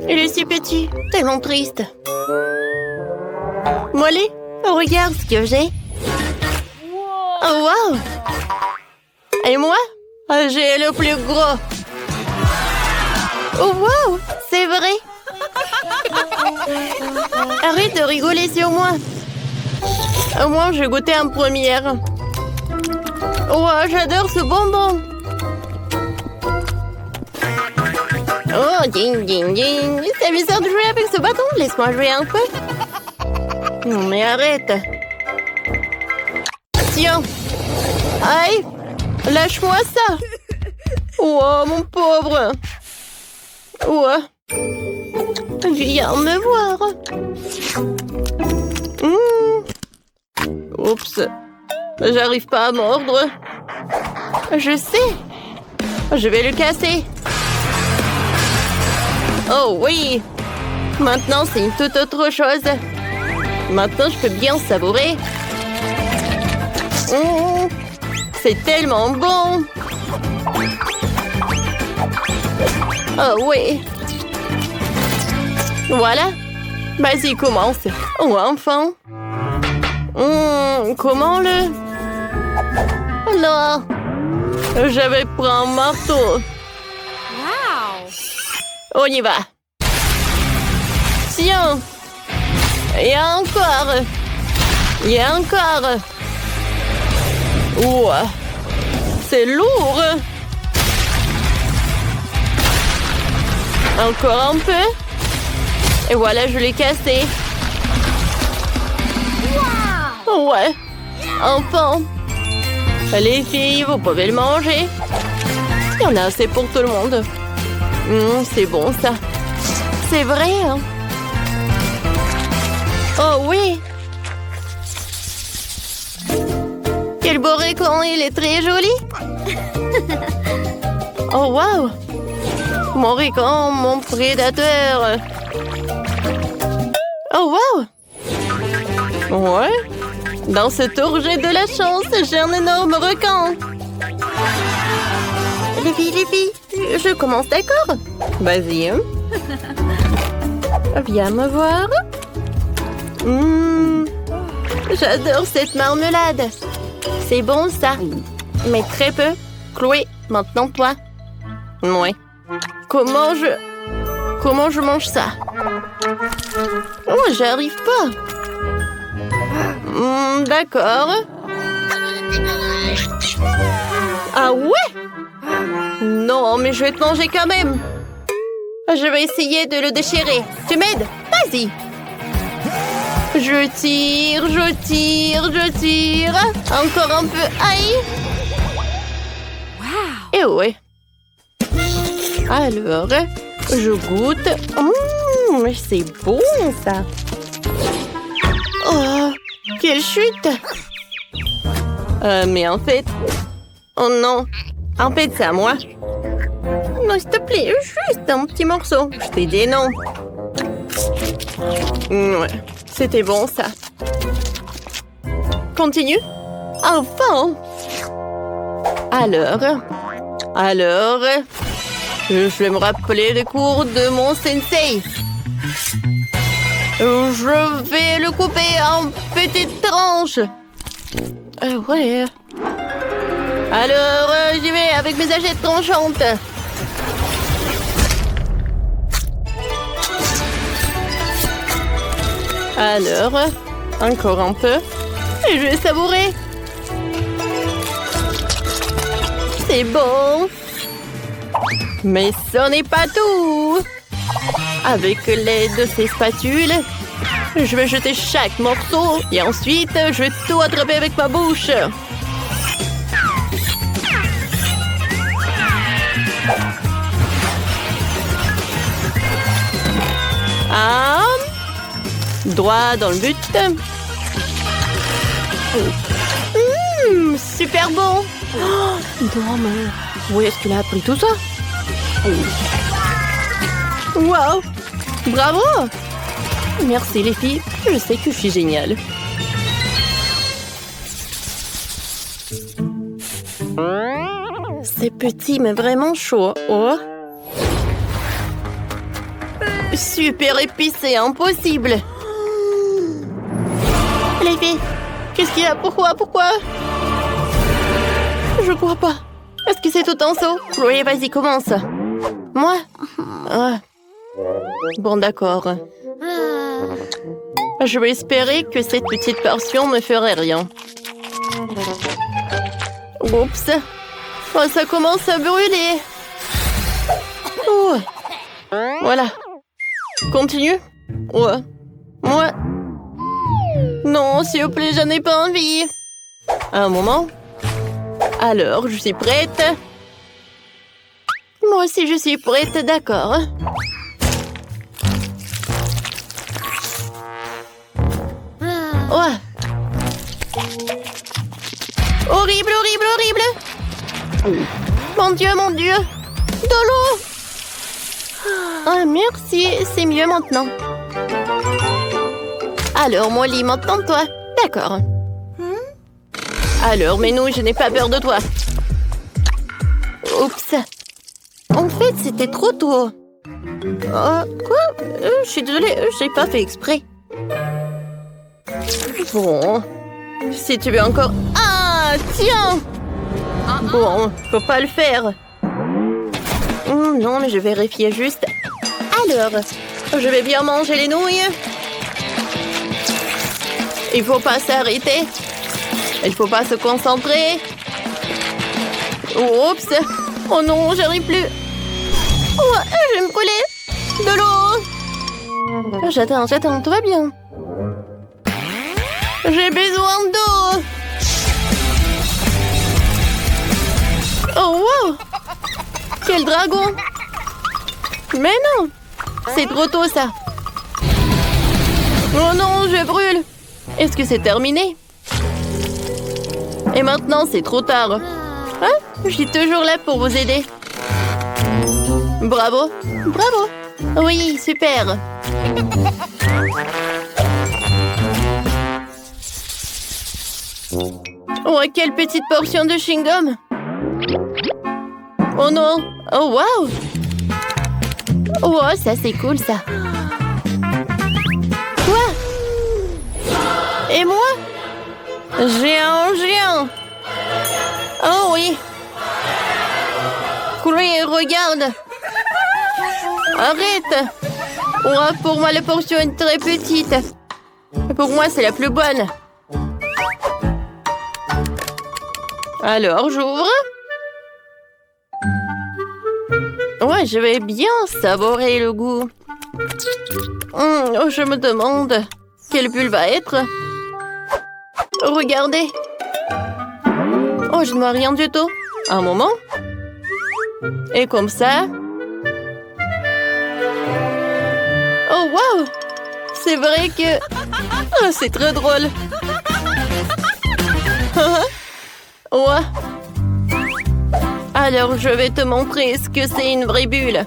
Il est si petit, tellement triste. Molly, regarde ce que j'ai. Oh, wow! Et moi, j'ai le plus gros. Oh, wow! C'est vrai! Arrête de rigoler sur moi. Au moins, j'ai goûté en première. Oh, j'adore ce bonbon. Oh, ding, ding, ding. C'est bizarre de jouer avec ce bâton. Laisse-moi jouer un peu. Non, mais arrête. Tiens. Aïe. Lâche-moi ça. Oh, mon pauvre. Oh. Viens me voir. Oups. J'arrive pas à mordre. Je sais. Je vais le casser. Oh oui. Maintenant, c'est une toute autre chose. Maintenant, je peux bien savourer. C'est tellement bon. Oh oui. Voilà. Vas-y, commence. Oh, enfin. Comment le... Non. Je vais prendre un marteau. Wow. On y va. Tiens. Et encore. Et encore. Ouah. C'est lourd. Encore un peu. Et voilà, je l'ai cassé. Wow. Ouais. Enfin. Les filles, vous pouvez le manger. Il y en a assez pour tout le monde. C'est bon, ça. C'est vrai, hein? Oh, oui. Quel beau récon, il est très joli. Oh, wow. Mon récon, mon prédateur. Oh, wow. Ouais. Dans ce tour, j'ai de la chance. J'ai un énorme requin. Les filles, je commence, d'accord? Vas-y. Hein? Viens me voir. J'adore cette marmelade. C'est bon, ça. Mais très peu. Chloé, maintenant toi. Ouais. Comment je mange ça? Oh, j'arrive pas. D'accord. Ah ouais? Non, mais je vais te manger quand même. Je vais essayer de le déchirer. Tu m'aides? Vas-y. Je tire, je tire, je tire. Encore un peu. Aïe. Wow. Et ouais. Alors, je goûte. C'est bon, ça. Oh, quelle chute. Mais en fait... Oh non. En fait, c'est à moi. Non, s'il te plaît, juste un petit morceau. Je t'ai dit non. Ouais, c'était bon, ça. Continue. Enfin. Alors... Je vais me rappeler les cours de mon sensei. Je vais le couper en petites tranches. Ouais. Alors, j'y vais avec mes hachettes tranchantes. Alors, encore un peu. Et je vais savourer. C'est bon. Mais ce n'est pas tout. Avec l'aide de ces spatules, je vais jeter chaque morceau et ensuite, je vais tout attraper avec ma bouche. Ah, droit dans le but. Super bon. Oh, non, mais où est-ce qu'il a appris tout ça? Wow! Bravo! Merci les filles, je sais que je suis géniale. C'est petit mais vraiment chaud. Oh! Super épicé, impossible. Les filles, qu'est-ce qu'il y a? Pourquoi? Je crois pas. Est-ce que c'est tout en saut? Chloé, vas-y, commence. Moi? Ah. Bon, d'accord. Je vais espérer que cette petite portion ne ferait rien. Oups. Oh, ça commence à brûler. Oh. Voilà. Continue. Ouais. Non, s'il vous plaît, j'en ai pas envie. Un moment. Alors, je suis prête. Moi aussi, je suis prête, d'accord. Ouais. Horrible. Mon Dieu. De l'eau. Ah, merci, c'est mieux maintenant. Alors, Molly, maintenant toi. D'accord. Alors, mais non, je n'ai pas peur de toi. Oups. En fait, c'était trop tôt. Quoi? Je suis désolée, j'ai pas fait exprès. Bon. Si tu veux encore... Ah, tiens! Bon, faut pas le faire. Non, mais je vérifiais juste. Alors, je vais bien manger les nouilles. Il faut pas s'arrêter. Il faut pas se concentrer. Oups. Oh non, j'arrive plus. Oh, je vais me brûler. De l'eau. J'attends, tout va bien. J'ai besoin d'eau. Oh, wow. Quel dragon. Mais non. C'est trop tôt, ça. Oh non, je brûle. Est-ce que c'est terminé? Et maintenant, c'est trop tard. Hein? Je suis toujours là pour vous aider. Bravo. Oui, super. Oh, quelle petite portion de chewing-gum. Oh non. Oh, wow. Oh, ça, c'est cool, ça. Quoi? Et moi? Géant. Oh oui. Chloé, regarde. Arrête. Oh, pour moi, la portion est très petite. Pour moi, c'est la plus bonne. Alors, j'ouvre. Ouais, je vais bien savourer le goût. Oh, je me demande quelle bulle va être. Regardez. Oh, je ne vois rien du tout. Un moment. Et comme ça. Oh, wow. C'est vrai que... Oh, c'est très drôle. Ouais. Alors, je vais te montrer ce que c'est une vraie bulle.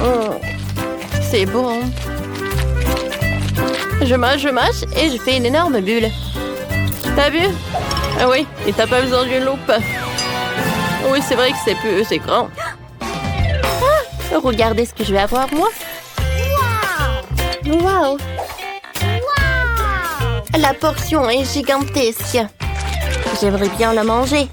Oh, c'est bon. Je mâche et je fais une énorme bulle. T'as vu? Ah oui, et t'as pas besoin d'une loupe. Oui, c'est vrai que c'est grand. Ah, regardez ce que je vais avoir, moi. Wow! La portion est gigantesque. J'aimerais bien la manger.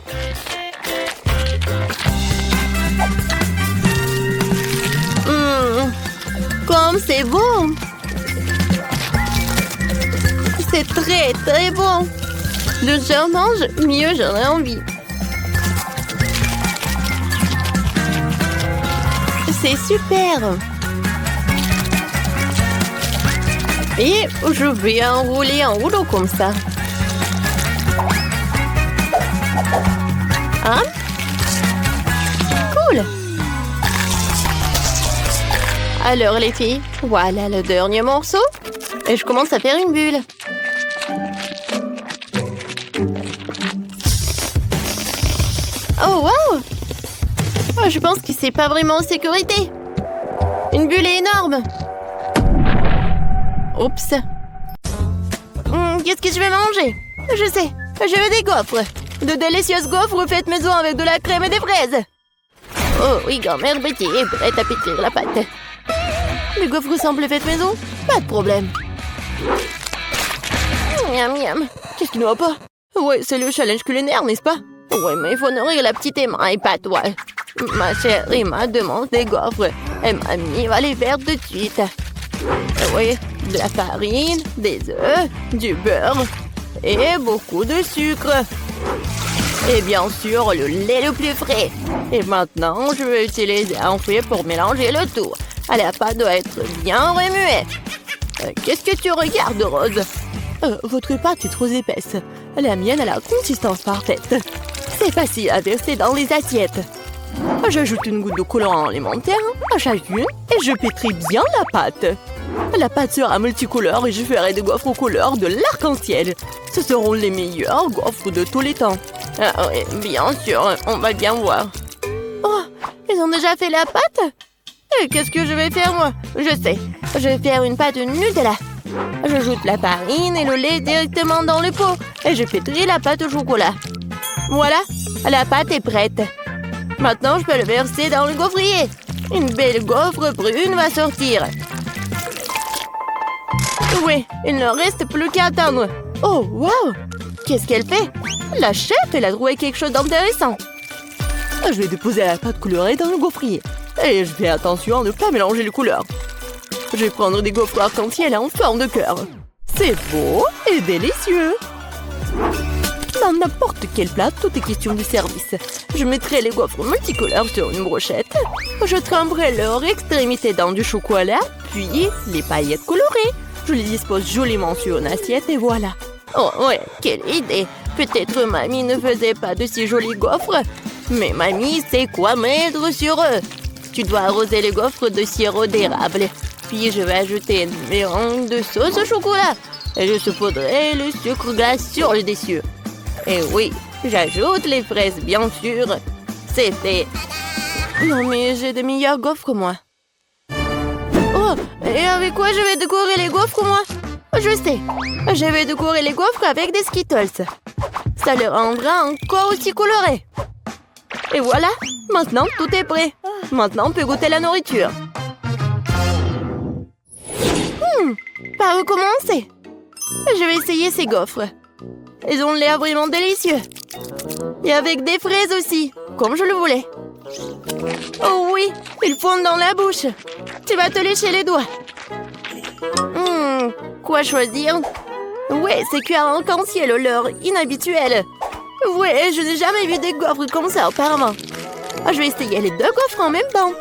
Comme c'est bon! C'est très, très bon! Plus j'en mange, mieux j'en ai envie. C'est super! Et je vais enrouler en rouleau comme ça. Hein? Cool! Alors les filles, voilà le dernier morceau. Et je commence à faire une bulle. Oh wow! Oh, je pense que c'est pas vraiment en sécurité. Une bulle est énorme. Oups. Qu'est-ce que je vais manger? Je sais, je veux des gaufres. De délicieuses gaufres faites maison avec de la crème et des fraises. Oh oui, grand-mère Betty est prête à pétrir la pâte. Le gaufre semble fait maison? Pas de problème. Miam miam. Qu'est-ce qui ne va pas? Ouais, c'est le challenge culinaire, n'est-ce pas? Ouais, mais il faut nourrir la petite Emma et pas toi. Ma chère Emma demande des gaufres. Et mamie va les faire tout de suite. Oui, de la farine, des œufs, du beurre et beaucoup de sucre. Et bien sûr, le lait le plus frais. Et maintenant, je vais utiliser un fouet pour mélanger le tout. La pâte doit être bien remuée. Qu'est-ce que tu regardes, Rose? Votre pâte est trop épaisse. La mienne a la consistance parfaite. C'est facile à verser dans les assiettes. J'ajoute une goutte de colorant alimentaire à chacune et je pétris bien la pâte. La pâte sera multicolore et je ferai des gaufres aux couleurs de l'arc-en-ciel. Ce seront les meilleurs gaufres de tous les temps. Ah oui, bien sûr, on va bien voir. Oh, ils ont déjà fait la pâte? Qu'est-ce que je vais faire, moi? Je sais, je vais faire une pâte Nutella. J'ajoute la farine et le lait directement dans le pot et je pétris la pâte au chocolat. Voilà, la pâte est prête. Maintenant, je peux le verser dans le gaufrier. Une belle gaufre brune va sortir. Oui, il ne reste plus qu'à attendre. Oh, wow! Qu'est-ce qu'elle fait? La chef, elle a trouvé quelque chose d'intéressant. Je vais déposer la pâte colorée dans le gaufrier. Et je fais attention à ne pas mélanger les couleurs. Je vais prendre des gaufres arc-en-ciel en forme de cœur. C'est beau et délicieux. Dans n'importe quel plat, tout est question de service. Je mettrai les gaufres multicolores sur une brochette. Je tremperai leur extrémité dans du chocolat, puis les paillettes colorées. Je les dispose joliment sur une assiette et voilà. Oh ouais, quelle idée! Peut-être mamie ne faisait pas de si jolis gaufres, mais mamie sait quoi mettre sur eux. Tu dois arroser les gaufres de sirop d'érable. Puis je vais ajouter une mélange de sauce au chocolat. Et je saupoudrerai le sucre glace sur le dessus. Et oui, j'ajoute les fraises, bien sûr. C'est fait. Non, mais j'ai de meilleurs gaufres, moi. Oh, et avec quoi je vais décorer les gaufres, moi? Je sais. Je vais décorer les gaufres avec des Skittles. Ça les rendra encore aussi colorés. Et voilà, maintenant tout est prêt. Maintenant on peut goûter la nourriture. Par où commencer? Je vais essayer ces gaufres. Ils ont l'air vraiment délicieux. Et avec des fraises aussi, comme je le voulais. Oh oui, ils fondent dans la bouche. Tu vas te lécher les doigts. Quoi choisir? Ouais, c'est cuir en arc-en-ciel, l'heure inhabituelle. Ouais, je n'ai jamais vu des gaufres comme ça auparavant. Je vais essayer les deux gaufres en même temps.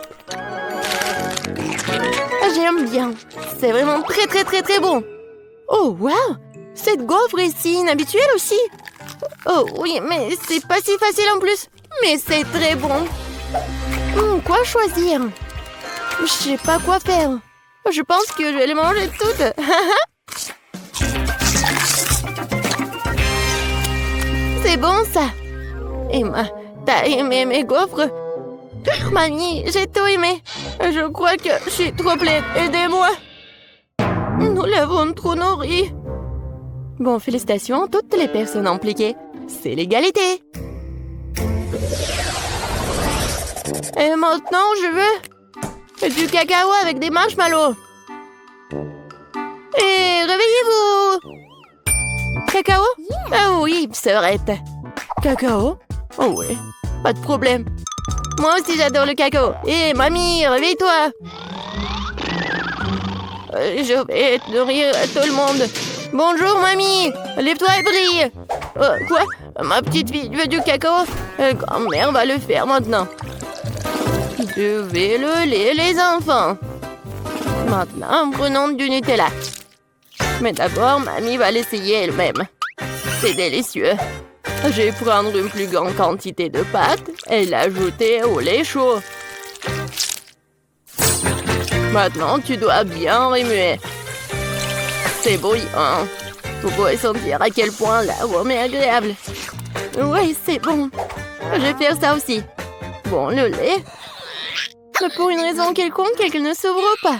J'aime bien. C'est vraiment très bon. Oh, wow! Cette gaufre est si inhabituelle aussi. Oh oui, mais c'est pas si facile en plus. Mais c'est très bon. Quoi choisir? Je sais pas quoi faire. Je pense que je vais les manger toutes. C'est bon ça. Emma, t'as aimé mes gaufres? Mamie, j'ai tout aimé. Je crois que je suis trop pleine. Aidez-moi. Nous l'avons trop nourri. Bon, félicitations à toutes les personnes impliquées. C'est l'égalité. Et maintenant, je veux du cacao avec des marshmallows. Et réveillez-vous. Cacao? Ah oui, sœurette. Cacao? Oh oui, pas de problème. Moi aussi, j'adore le cacao. Hé, mamie, réveille-toi. Je vais nourrir tout le monde. Bonjour, mamie. Lève-toi et brille. Quoi? Ma petite fille veut du cacao? Grand-mère va le faire maintenant. Je vais le lait, les enfants. Maintenant, prenons du Nutella. Mais d'abord, mamie va l'essayer elle-même. C'est délicieux. Je vais prendre une plus grande quantité de pâte et l'ajouter au lait chaud. Maintenant, tu dois bien remuer. C'est bouillant. Vous pouvez sentir à quel point l'arôme est agréable. Oui, c'est bon. Je vais faire ça aussi. Bon, le lait. Mais pour une raison quelconque, elle ne s'ouvre pas.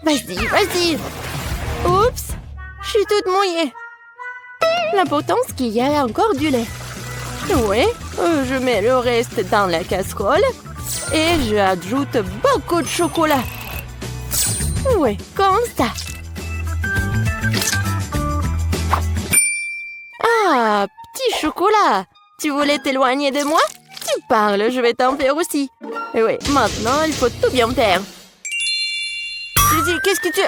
Vas-y, vas-y. Oups, je suis toute mouillée. L'important, c'est qu'il y a encore du lait. Oui, je mets le reste dans la casserole. Et j'ajoute beaucoup de chocolat. Oui, comme ça. Ah, petit chocolat. Tu voulais t'éloigner de moi? Tu parles, je vais t'en faire aussi. Et oui, maintenant, il faut tout bien faire. Suzy, qu'est-ce que tu...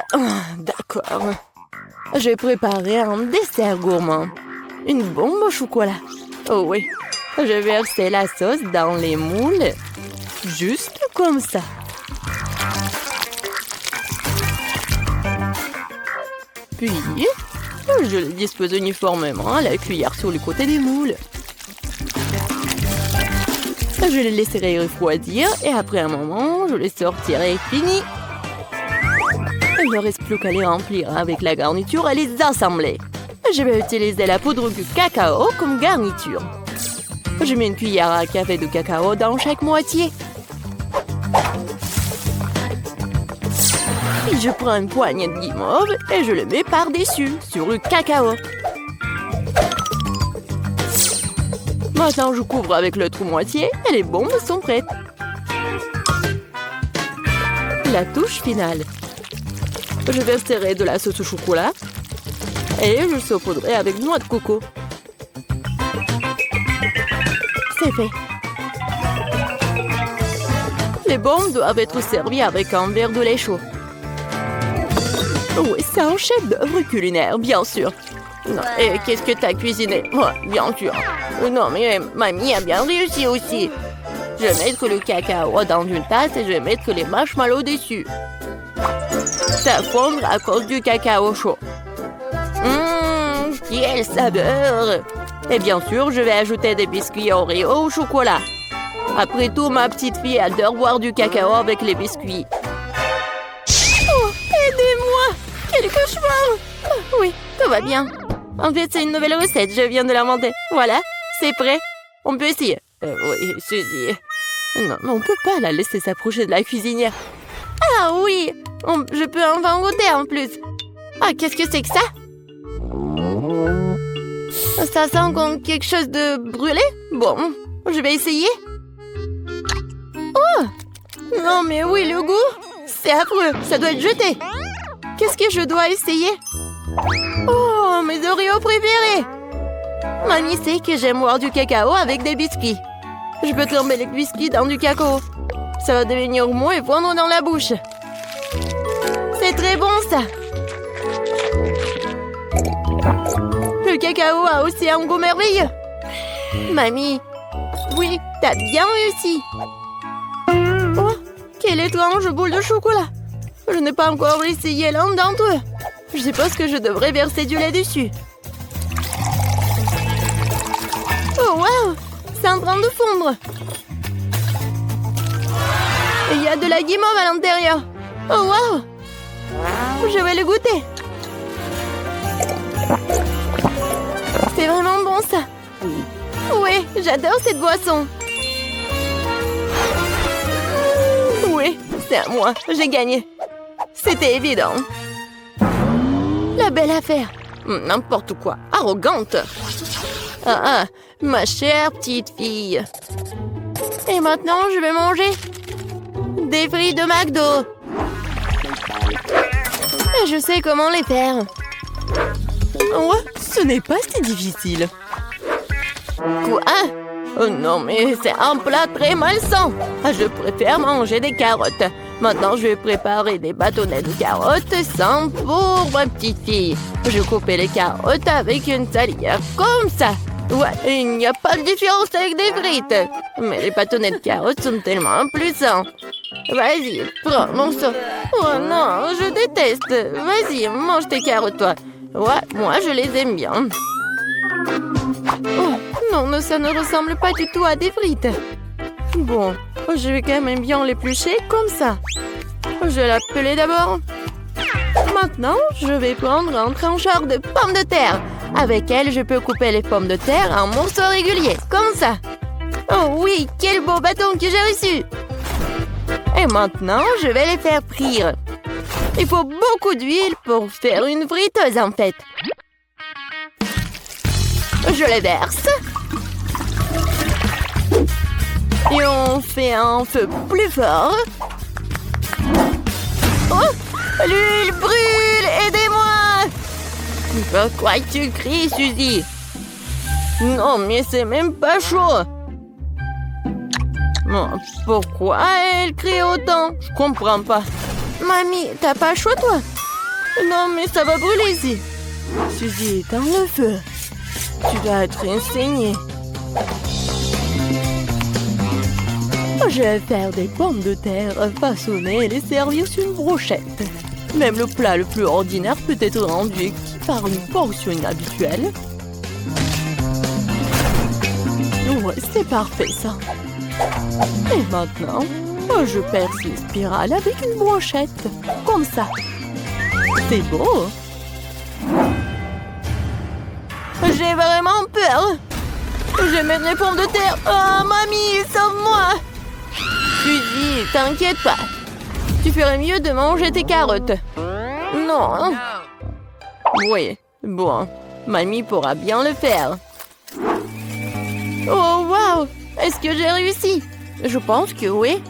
D'accord. J'ai préparé un dessert gourmand. Une bombe au chocolat. Oh oui. Je vais verser la sauce dans les moules. Juste comme ça. Puis, je les dispose uniformément à la cuillère sur le côté des moules. Je les laisserai refroidir et après un moment, je les sortirai fini. Il ne reste plus qu'à les remplir avec la garniture et les assembler. Je vais utiliser la poudre de cacao comme garniture. Je mets une cuillère à café de cacao dans chaque moitié. Puis je prends une poignée de guimauve et je le mets par-dessus, sur le cacao. Maintenant, je couvre avec l'autre moitié et les bombes sont prêtes. La touche finale. Je verserai de la sauce au chocolat et je saupoudrerai avec noix de coco. C'est fait. Les bombes doivent être servies avec un verre de lait chaud. Oui, c'est un chef-d'œuvre culinaire, bien sûr. Non, et qu'est-ce que t'as cuisiné? Bien sûr. Non, mais mamie a bien réussi aussi. Je vais mettre le cacao dans une tasse et je vais mettre les marshmallows dessus. Ça fondra à cause du cacao chaud. Quel saveur! Et bien sûr, je vais ajouter des biscuits Oreo au chocolat. Après tout, ma petite fille adore boire du cacao avec les biscuits. Oh, aidez-moi! Quel cauchemar! Oui, tout va bien. En fait, c'est une nouvelle recette, je viens de l'inventer. Voilà, c'est prêt. On peut essayer. Oui, Suzy. Non, mais on peut pas la laisser s'approcher de la cuisinière. Ah oui! Je peux enfin goûter en plus. Ah, qu'est-ce que c'est que ça? Ça sent comme quelque chose de brûlé? Bon, je vais essayer. Oh! Non, mais oui, le goût! C'est affreux, ça doit être jeté. Qu'est-ce que je dois essayer? Oh, mes Oreos préférés! Mamie sait que j'aime boire du cacao avec des biscuits. Je peux tremper les biscuits dans du cacao. Ça va devenir mou et fondre dans la bouche. C'est très bon, ça! Le cacao a aussi un goût merveilleux. Mamie, oui, t'as bien réussi. Oh, quelle étrange boule de chocolat. Je n'ai pas encore essayé l'un d'entre eux. Je suppose que je devrais verser du lait dessus. Oh, wow! C'est en train de fondre. Il y a de la guimauve à l'intérieur. Oh, wow! Je vais le goûter. C'est vraiment bon, ça. Oui, j'adore cette boisson. Oui, c'est à moi. J'ai gagné. C'était évident. La belle affaire. N'importe quoi. Arrogante. Ma chère petite fille. Et maintenant, je vais manger des frites de McDo. Et je sais comment les faire. Ouais, ce n'est pas si difficile. Quoi? Oh non, mais c'est un plat très malsain. Je préfère manger des carottes. Maintenant, je vais préparer des bâtonnets de carottes sans pour ma petite fille. Je coupe les carottes avec une salière comme ça. Ouais, il n'y a pas de différence avec des frites. Mais les bâtonnets de carottes sont tellement plus sains. Vas-y, prends mon morceau. Oh non, je déteste. Vas-y, mange tes carottes, toi. Ouais, moi, je les aime bien. Oh, non, ça ne ressemble pas du tout à des frites. Bon, je vais quand même bien l'éplucher comme ça. Je vais la peler d'abord. Maintenant, je vais prendre un trancheur de pommes de terre. Avec elle, je peux couper les pommes de terre en morceaux réguliers, comme ça. Oh oui, quel beau bâton que j'ai reçu! Et maintenant, je vais les faire frire. Il faut beaucoup d'huile pour faire une friteuse, en fait. Je les verse. Et on fait un feu plus fort. Oh! L'huile brûle! Aidez-moi! Pourquoi tu cries, Suzy? Non, mais c'est même pas chaud. Pourquoi elle crie autant? Je comprends pas. Mamie, t'as pas chaud, toi? Non, mais ça va brûler ici. Suzy, éteins le feu. Tu dois être enseignée. Je vais faire des pommes de terre façonnées et les servir sur une brochette. Même le plat le plus ordinaire peut être rendu par une portion inhabituelle. Ouais, c'est parfait ça. Et maintenant, je perce les spirales avec une brochette. Comme ça. C'est beau. J'ai vraiment peur. Je vais mettre les pommes de terre. Oh, mamie, sauve-moi. Suzy, t'inquiète pas. Tu ferais mieux de manger tes carottes. Non. Oui, bon. Mamie pourra bien le faire. Oh, wow! Est-ce que j'ai réussi? Je pense que oui.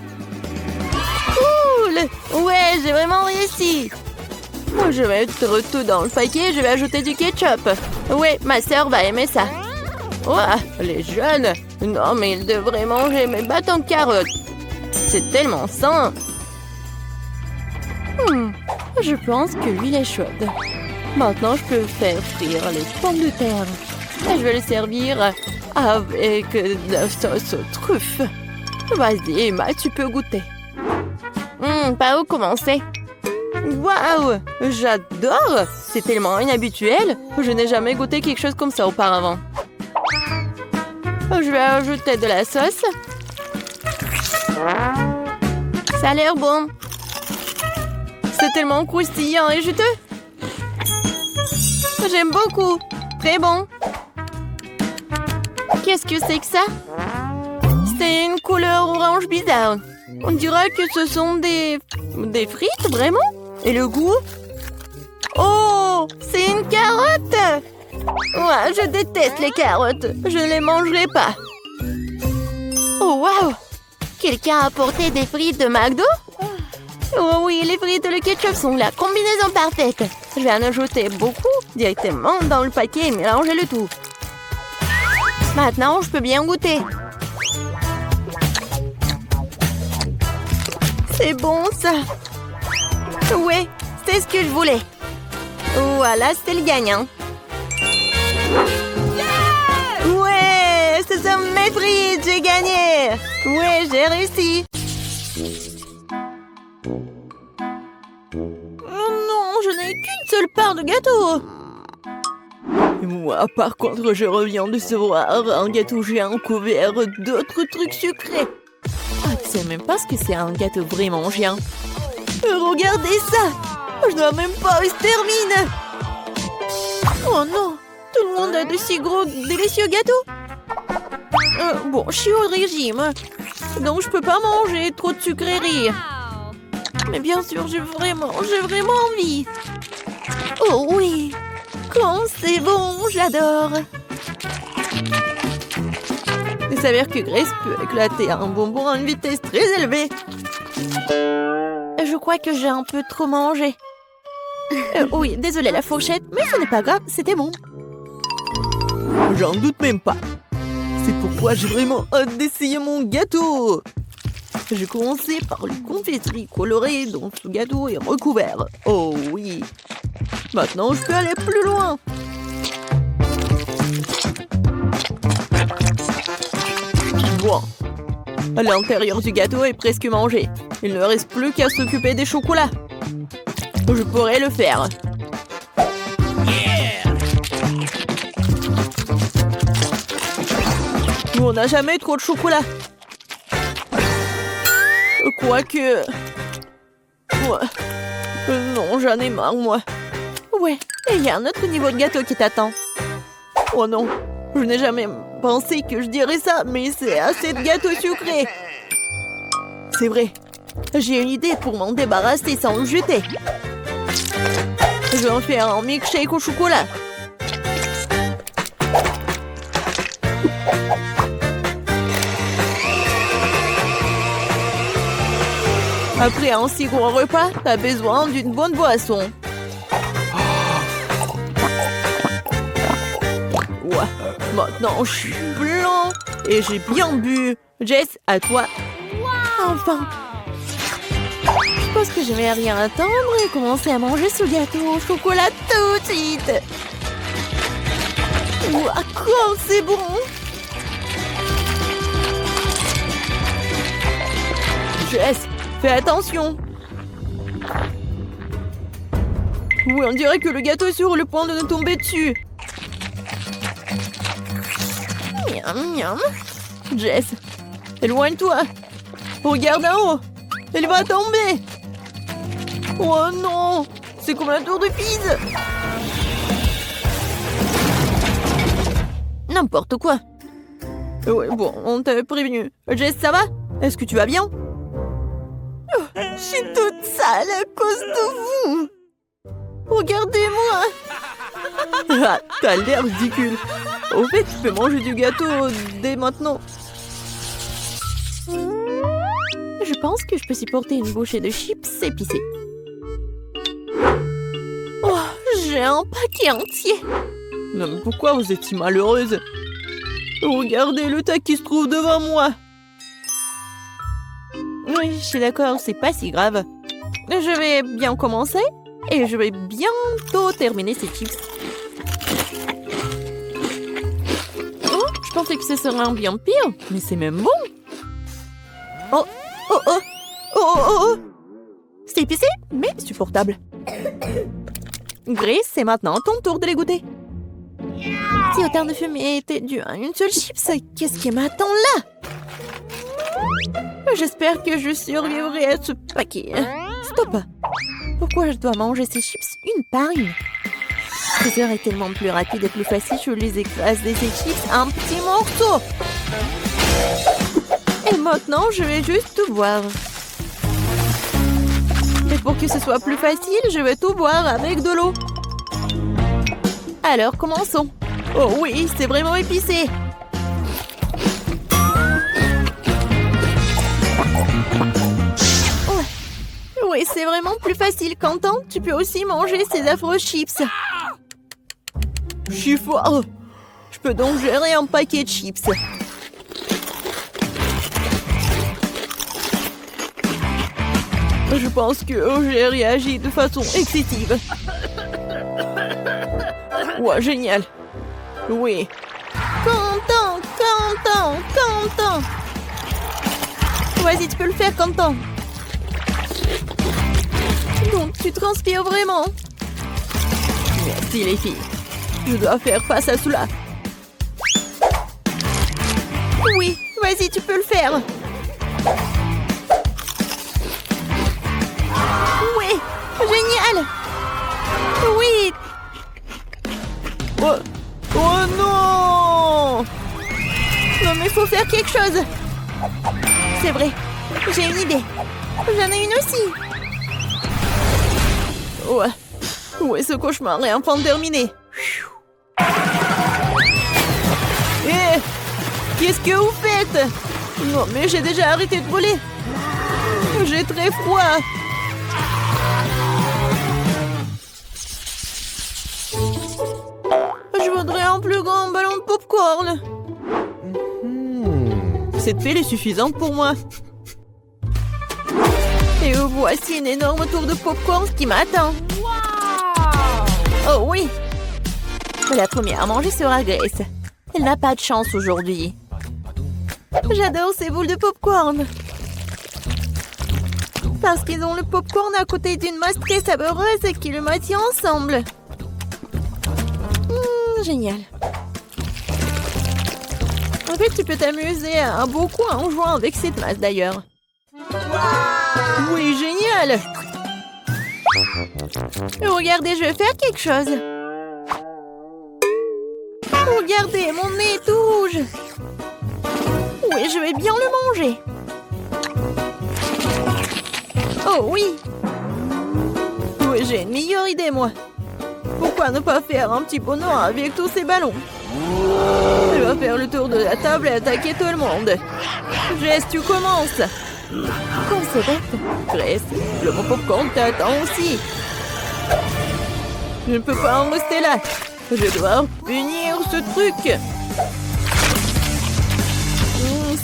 Cool! Ouais, j'ai vraiment réussi. Je vais mettre tout dans le paquet et je vais ajouter du ketchup. Ouais, ma sœur va aimer ça. Ouah, les jeunes! Non, mais ils devraient manger mes bâtons de carottes. C'est tellement sain. Je pense que l'huile est chaude. Maintenant, je peux faire frire les pommes de terre. Et je vais les servir avec de la sauce aux truffes. Vas-y, Emma, tu peux goûter. Par où commencer? Waouh! J'adore! C'est tellement inhabituel. Je n'ai jamais goûté quelque chose comme ça auparavant. Je vais ajouter de la sauce. Ça a l'air bon. C'est tellement croustillant et juteux. J'aime beaucoup. Très bon. Qu'est-ce que c'est que ça? C'est une couleur orange bizarre. On dirait que ce sont des frites, vraiment? Et le goût? Oh, c'est une carotte! Ouais, je déteste les carottes. Je ne les mangerai pas. Oh, waouh! Quelqu'un a apporté des frites de McDo? Oh oui, les frites et le ketchup sont la combinaison parfaite. Je vais en ajouter beaucoup directement dans le paquet et mélanger le tout. Maintenant, je peux bien goûter. C'est bon, ça. Ouais, c'est ce que je voulais. Voilà, c'est le gagnant. Ouais, ce sont mes frites, j'ai gagné. Ouais, j'ai réussi. Oh non, je n'ai qu'une seule part de gâteau. Et moi, par contre, je reviens de recevoir un gâteau géant couvert d'autres trucs sucrés. Ah, tu sais même pas ce que c'est un gâteau vraiment géant. Regardez ça! Je dois même pas où il se termine. Oh non! Tout le monde a de si gros, délicieux gâteaux. Bon, je suis au régime. Donc je peux pas manger trop de sucreries. Mais bien sûr, j'ai vraiment envie. Oh oui! Quand c'est bon, j'adore. Il s'avère que Grace peut éclater un bonbon à une vitesse très élevée. Je crois que j'ai un peu trop mangé. Oui, désolée la fourchette, mais ce n'est pas grave, c'était bon. J'en doute même pas. C'est pourquoi j'ai vraiment hâte d'essayer mon gâteau. Je vais commencer par une confiserie colorée dont ce gâteau est recouvert. Oh oui. Maintenant, je peux aller plus loin. Bon. L'intérieur du gâteau est presque mangé. Il ne reste plus qu'à s'occuper des chocolats. Je pourrais le faire. On n'a jamais trop de chocolat. Quoique... Ouais. Non, j'en ai marre, moi. Ouais, il y a un autre niveau de gâteau qui t'attend. Oh non, je n'ai jamais pensé que je dirais ça, mais c'est assez de gâteaux sucrés. C'est vrai. J'ai une idée pour m'en débarrasser sans le jeter. Je vais en faire un milkshake au chocolat. Après un si gros repas, t'as besoin d'une bonne boisson. Ouais, maintenant je suis blanc et j'ai bien bu. Jess, à toi. Enfin. Je pense que je vais rien attendre et commencer à manger ce gâteau au chocolat tout de suite. Ouah, quoi, c'est bon. Jess, fais attention. Oui, on dirait que le gâteau est sur le point de nous tomber dessus. Miam, miam. Jess, éloigne-toi. Regarde en haut. Elle va tomber. Oh non, c'est comme la tour de Pise. N'importe quoi. Ouais, bon, on t'avait prévenu. Jess, ça va? Est-ce que tu vas bien? Oh, je suis toute sale à cause de vous. Regardez-moi. Ah, t'as l'air ridicule. Au fait, tu peux manger du gâteau dès maintenant. Je pense que je peux supporter une bouchée de chips épicés. Oh, j'ai un paquet entier. Non, mais pourquoi vous êtes si malheureuse? Regardez le tas qui se trouve devant moi. Oui, je suis d'accord, c'est pas si grave. Je vais bien commencer et je vais bientôt terminer ces chips. Oh, je pensais que ce serait bien pire, mais c'est même bon. Oh, oh, oh, oh, oh, oh. C'est épicé, mais supportable. Grace, c'est maintenant ton tour de les goûter. Si autant de fumée était due à une seule chips, qu'est-ce qui m'attend là? J'espère que je survivrai à ce paquet. Stop! Pourquoi je dois manger ces chips une par une? Ce serait tellement plus rapide et plus facile, je les écrase ces chips en petits morceaux. Et maintenant, je vais juste tout boire. Et pour que ce soit plus facile, je vais tout boire avec de l'eau. Alors, commençons. Oh oui, c'est vraiment épicé. Oui, c'est vraiment plus facile. Quentin, tu peux aussi manger ces affreux chips. Je suis fort. Je peux donc gérer un paquet de chips. Je pense que j'ai réagi de façon excessive. Ouais, génial. Oui. Quentin, Quentin, Quentin. Vas-y, tu peux le faire, Quentin. Donc, tu transpires vraiment. Merci, les filles. Je dois faire face à cela. Oui, vas-y, tu peux le faire. Oui, génial. Oui. Oh, oh non. Non, mais faut faire quelque chose. C'est vrai, j'ai une idée. J'en ai une aussi. Ouais. Ouais, ce cauchemar est enfin terminé. Eh, qu'est-ce que vous faites? Non, mais j'ai déjà arrêté de brûler. J'ai très froid. Je voudrais un plus grand ballon de popcorn. Cette pile est suffisante pour moi. Et voici une énorme tour de popcorn qui m'attend. Oh oui! La première à manger sera Grace. Elle n'a pas de chance aujourd'hui. J'adore ces boules de popcorn. Parce qu'ils ont le popcorn à côté d'une masse très savoureuse qui le maintient ensemble. Génial. En fait, tu peux t'amuser beaucoup en jouant avec cette masse d'ailleurs. Oui, génial! Regardez, je vais faire quelque chose. Regardez, mon nez est tout rouge. Oui, je vais bien le manger. Oh oui! Oui, j'ai une meilleure idée, moi. Pourquoi ne pas faire un petit pot noir avec tous ces ballons? Je vais faire le tour de la table et attaquer tout le monde. Jess, tu commences. Quand c'est bête. Grace, le bon popcorn t'attend aussi. Je ne peux pas en rester là. Je dois punir ce truc.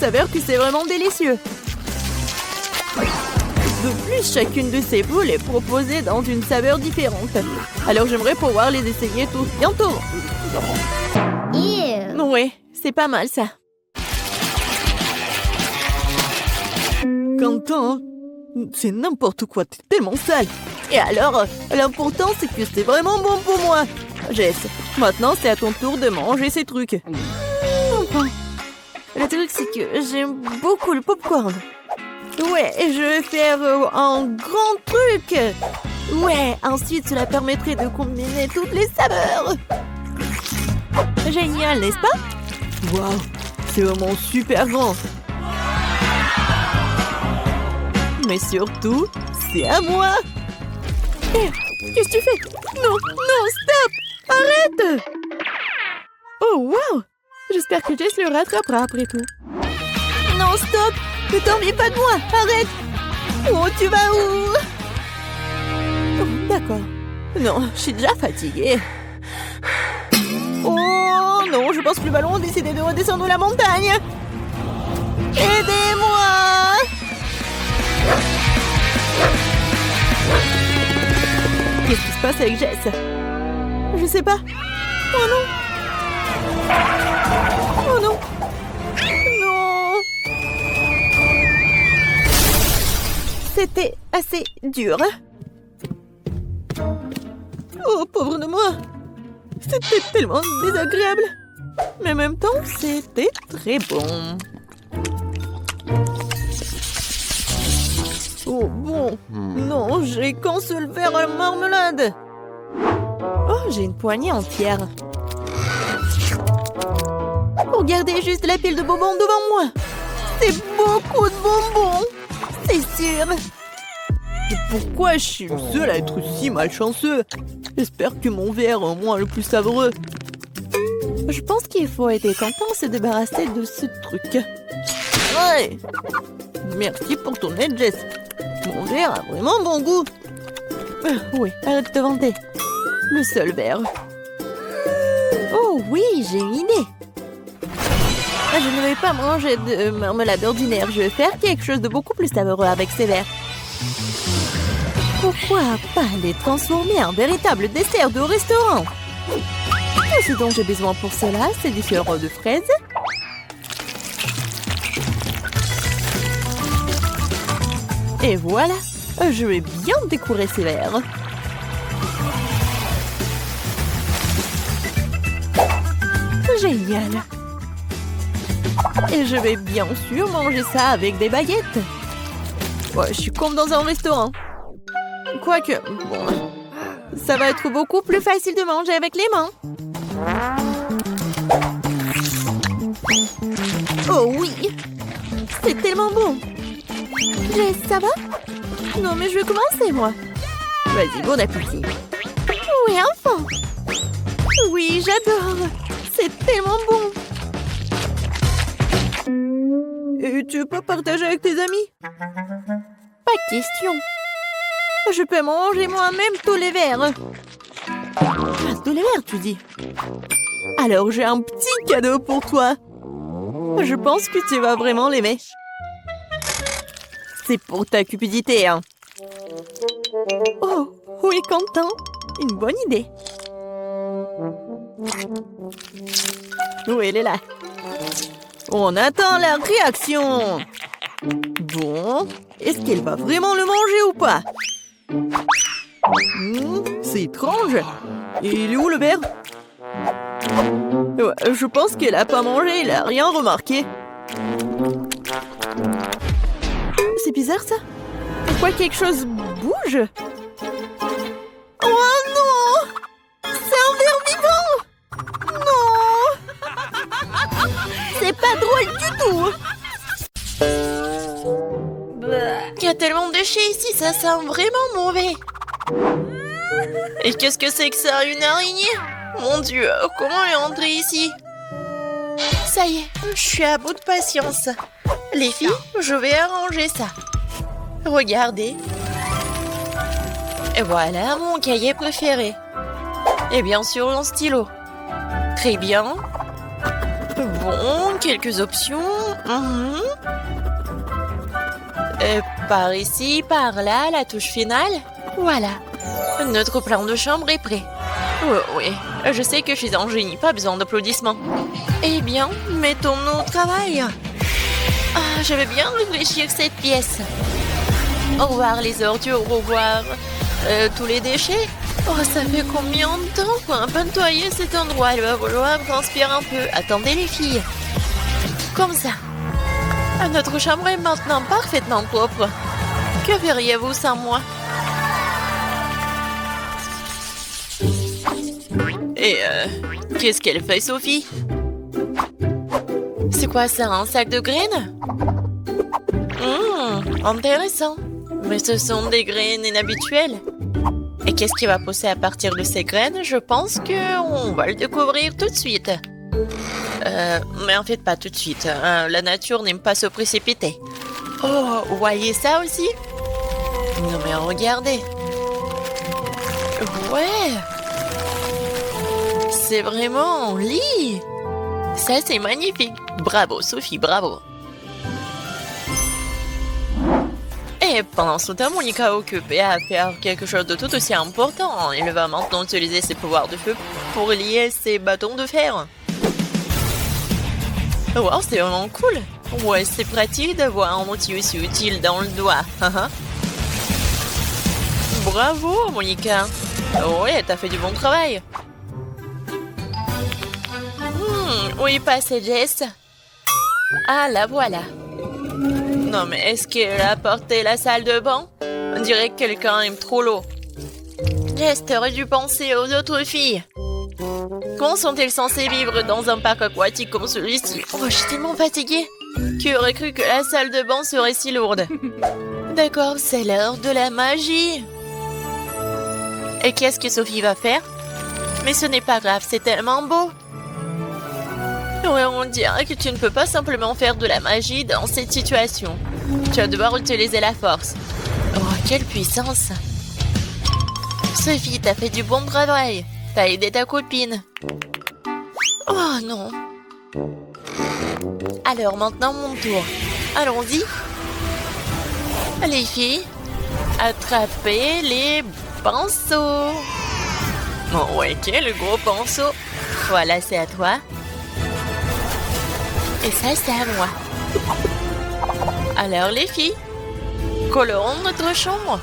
S'avère que c'est vraiment délicieux. De plus, chacune de ces boules est proposée dans une saveur différente. Alors j'aimerais pouvoir les essayer tous bientôt. Oui, c'est pas mal ça. Quentin, c'est n'importe quoi, t'es tellement sale. Et alors, l'important c'est que c'est vraiment bon pour moi. Jess, maintenant c'est à ton tour de manger ces trucs. Enfin, le truc c'est que j'aime beaucoup le popcorn. Ouais, je vais faire un grand truc. Ouais, ensuite cela permettrait de combiner toutes les saveurs. Génial, n'est-ce pas? Waouh, c'est vraiment super grand. Mais surtout, c'est à moi. Hé, qu'est-ce que tu fais? Non, non, stop! Arrête! Oh, wow! J'espère que Jess le rattrapera après tout. Non, stop! Ne t'ennuie pas de moi! Arrête! Oh, tu vas où? Oh, d'accord. Non, je suis déjà fatiguée. Oh non, je pense que le ballon a décidé de redescendre la montagne. Aidez-moi! Qu'est-ce qui se passe avec Jess? Je sais pas. Oh non! Oh non! Non! C'était assez dur. Oh, pauvre de moi! C'était tellement désagréable. Mais en même temps, c'était très bon. Oh bon. Non, j'ai qu'un seul verre à la marmelade. Oh, j'ai une poignée entière. Regardez juste la pile de bonbons devant moi. C'est beaucoup de bonbons. C'est sûr. Et pourquoi je suis le seul à être si malchanceux? J'espère que mon verre est au moins le plus savoureux. Je pense qu'il faut aider Quentin à se débarrasser de ce truc. Ouais. Merci pour ton aide, Jess. Mon verre a vraiment bon goût. Oui, arrête de te vanter. Le seul verre. Oh oui, j'ai une idée. Je ne vais pas manger de marmelade ordinaire. Je vais faire quelque chose de beaucoup plus savoureux avec ces verres. Pourquoi pas les transformer en véritable dessert de restaurant? Tout ce dont j'ai besoin pour cela, c'est du sirop de fraise. Et voilà, je vais bien décorer ces verres. Génial. Et je vais bien sûr manger ça avec des baguettes. Ouais, je suis comme dans un restaurant. Quoique, bon, ça va être beaucoup plus facile de manger avec les mains. Oh oui, c'est tellement bon. Jess, ça va? Non, mais je vais commencer, moi. Vas-y, bon appétit. Oui, enfin. Oui, j'adore. C'est tellement bon. Et tu peux partager avec tes amis? Pas de question. Je peux manger moi-même tous les verres. Ah, tous les verres, tu dis? Alors, j'ai un petit cadeau pour toi. Je pense que tu vas vraiment l'aimer. C'est pour ta cupidité, hein. Oh, oui, Quentin. Une bonne idée. Oui, elle est là. On attend la réaction. Bon, est-ce qu'elle va vraiment le manger ou pas? C'est étrange. Il est où le verre? Ouais, je pense qu'elle a pas mangé, elle a rien remarqué. C'est bizarre ça. Pourquoi quelque chose bouge? Oh non! C'est un verre vivant! Non! C'est pas drôle du tout! Il y a tellement de déchets ici, ça sent vraiment mauvais. Et qu'est-ce que c'est que ça, une araignée? Mon Dieu, comment elle est entrée ici? Ça y est, je suis à bout de patience. Les filles, je vais arranger ça. Regardez. Et voilà mon cahier préféré. Et bien sûr, mon stylo. Très bien. Bon, quelques options. Et par ici, par là, la touche finale. Voilà. Notre plan de chambre est prêt. Oh, oui, je sais que je suis un génie, pas besoin d'applaudissements. Eh bien, mettons-nous au travail. Ah, je vais bien réfléchir cette pièce. Au revoir les ordures, au revoir tous les déchets. Oh, ça fait combien de temps pour nettoyer cet endroit? Il va falloir transpirer un peu. Attendez les filles. Comme ça. Notre chambre est maintenant parfaitement propre. Que feriez-vous sans moi? Et qu'est-ce qu'elle fait, Sophie? C'est quoi ça, un sac de graines? Intéressant. Mais ce sont des graines inhabituelles. Et qu'est-ce qui va pousser à partir de ces graines? Je pense qu'on va le découvrir tout de suite. Mais en fait, pas tout de suite. La nature n'aime pas se précipiter. Oh, vous voyez ça aussi? Non mais regardez. Ouais. C'est vraiment un lit. Ça, c'est magnifique. Bravo, Sophie, bravo. Et pendant ce temps, Monica est occupée à faire quelque chose de tout aussi important. Elle va maintenant utiliser ses pouvoirs de feu pour lier ses bâtons de fer. Wow, c'est vraiment cool. Ouais, c'est pratique d'avoir un outil aussi utile dans le doigt. Bravo, Monica. Ouais, t'as fait du bon travail. Où est passée Jess? Ah, la voilà. Non, mais est-ce qu'elle a apporté la salle de bain? On dirait que quelqu'un aime trop l'eau. Jess, t'aurais dû penser aux autres filles. Comment sont-elles censées vivre dans un parc aquatique comme celui-ci? Oh, je suis tellement fatiguée. Qui aurait cru que la salle de bain serait si lourde? D'accord, c'est l'heure de la magie. Et qu'est-ce que Sophie va faire? Mais ce n'est pas grave, c'est tellement beau. Ouais, on dirait que tu ne peux pas simplement faire de la magie dans cette situation. Tu vas devoir utiliser la force. Oh, quelle puissance! Sophie, t'as fait du bon travail. T'as aidé ta copine. Oh non. Alors maintenant mon tour. Allons-y. Les filles, attrapez les pinceaux. Oh ouais, quel gros pinceau. Voilà, c'est à toi. Et ça, c'est à moi. Alors, les filles, colorons notre chambre.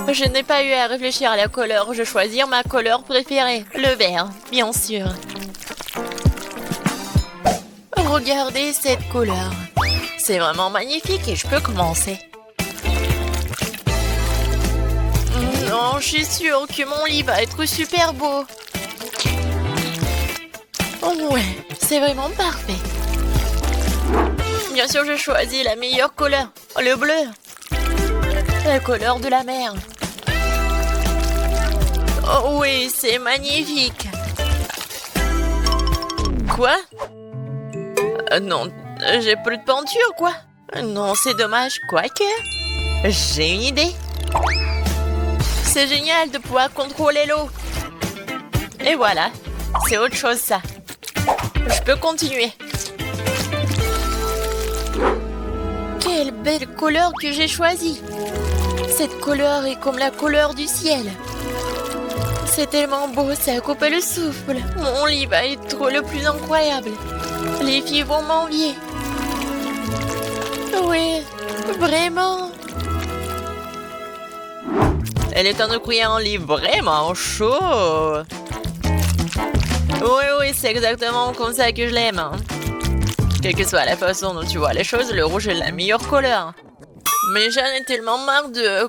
Je n'ai pas eu à réfléchir à la couleur. Je choisis ma couleur préférée, le vert, bien sûr. Regardez cette couleur. C'est vraiment magnifique et je peux commencer. Non, je suis sûre que mon lit va être super beau. Oh ouais, c'est vraiment parfait. Bien sûr, je choisis la meilleure couleur, le bleu. La couleur de la mer. Oh oui, c'est magnifique. Quoi? Non, j'ai plus de peinture, quoi. Non, c'est dommage, quoique. J'ai une idée. C'est génial de pouvoir contrôler l'eau. Et voilà, c'est autre chose ça. Je peux continuer. Quelle belle couleur que j'ai choisie. Cette couleur est comme la couleur du ciel. C'est tellement beau, ça coupe le souffle. Mon lit va être le plus incroyable. Les filles vont m'envier. Oui, vraiment. Elle est en train de courir un lit vraiment chaud. Oui, c'est exactement comme ça que je l'aime. Quelle que soit la façon dont tu vois les choses, le rouge est la meilleure couleur. Mais j'en ai tellement marre de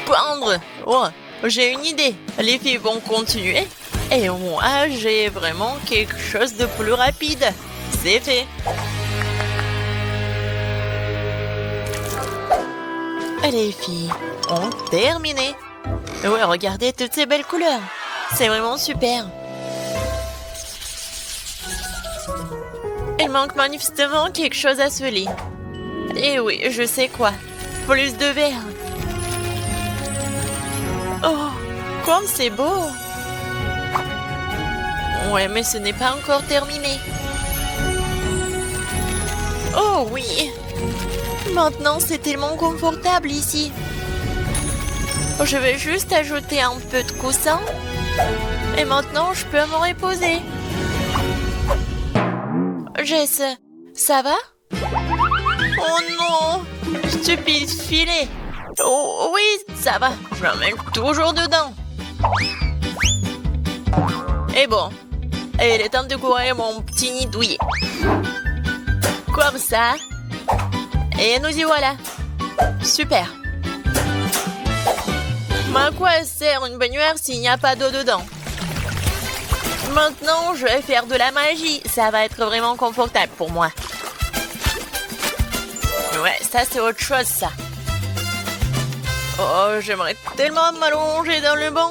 peindre. Oh, j'ai une idée. Les filles vont continuer. Et moi, j'ai vraiment quelque chose de plus rapide. C'est fait. Les filles ont terminé. Ouais, regardez toutes ces belles couleurs. C'est vraiment super. Il manque manifestement quelque chose à ce lit. Et oui, je sais quoi. Plus de verre. Oh, comme c'est beau. Ouais, mais ce n'est pas encore terminé. Oh oui. Maintenant, c'est tellement confortable ici. Je vais juste ajouter un peu de coussin. Et maintenant, je peux me reposer. Jess, ça va? Oh non! Stupide filet! Oh oui, ça va. Je l'emmène toujours dedans. Et bon, il est temps de courir mon petit nid douillet. Comme ça. Et nous y voilà. Super. Mais à quoi sert une baignoire s'il n'y a pas d'eau dedans? Maintenant, je vais faire de la magie. Ça va être vraiment confortable pour moi. Ouais, ça, c'est autre chose, ça. Oh, j'aimerais tellement m'allonger dans le banc.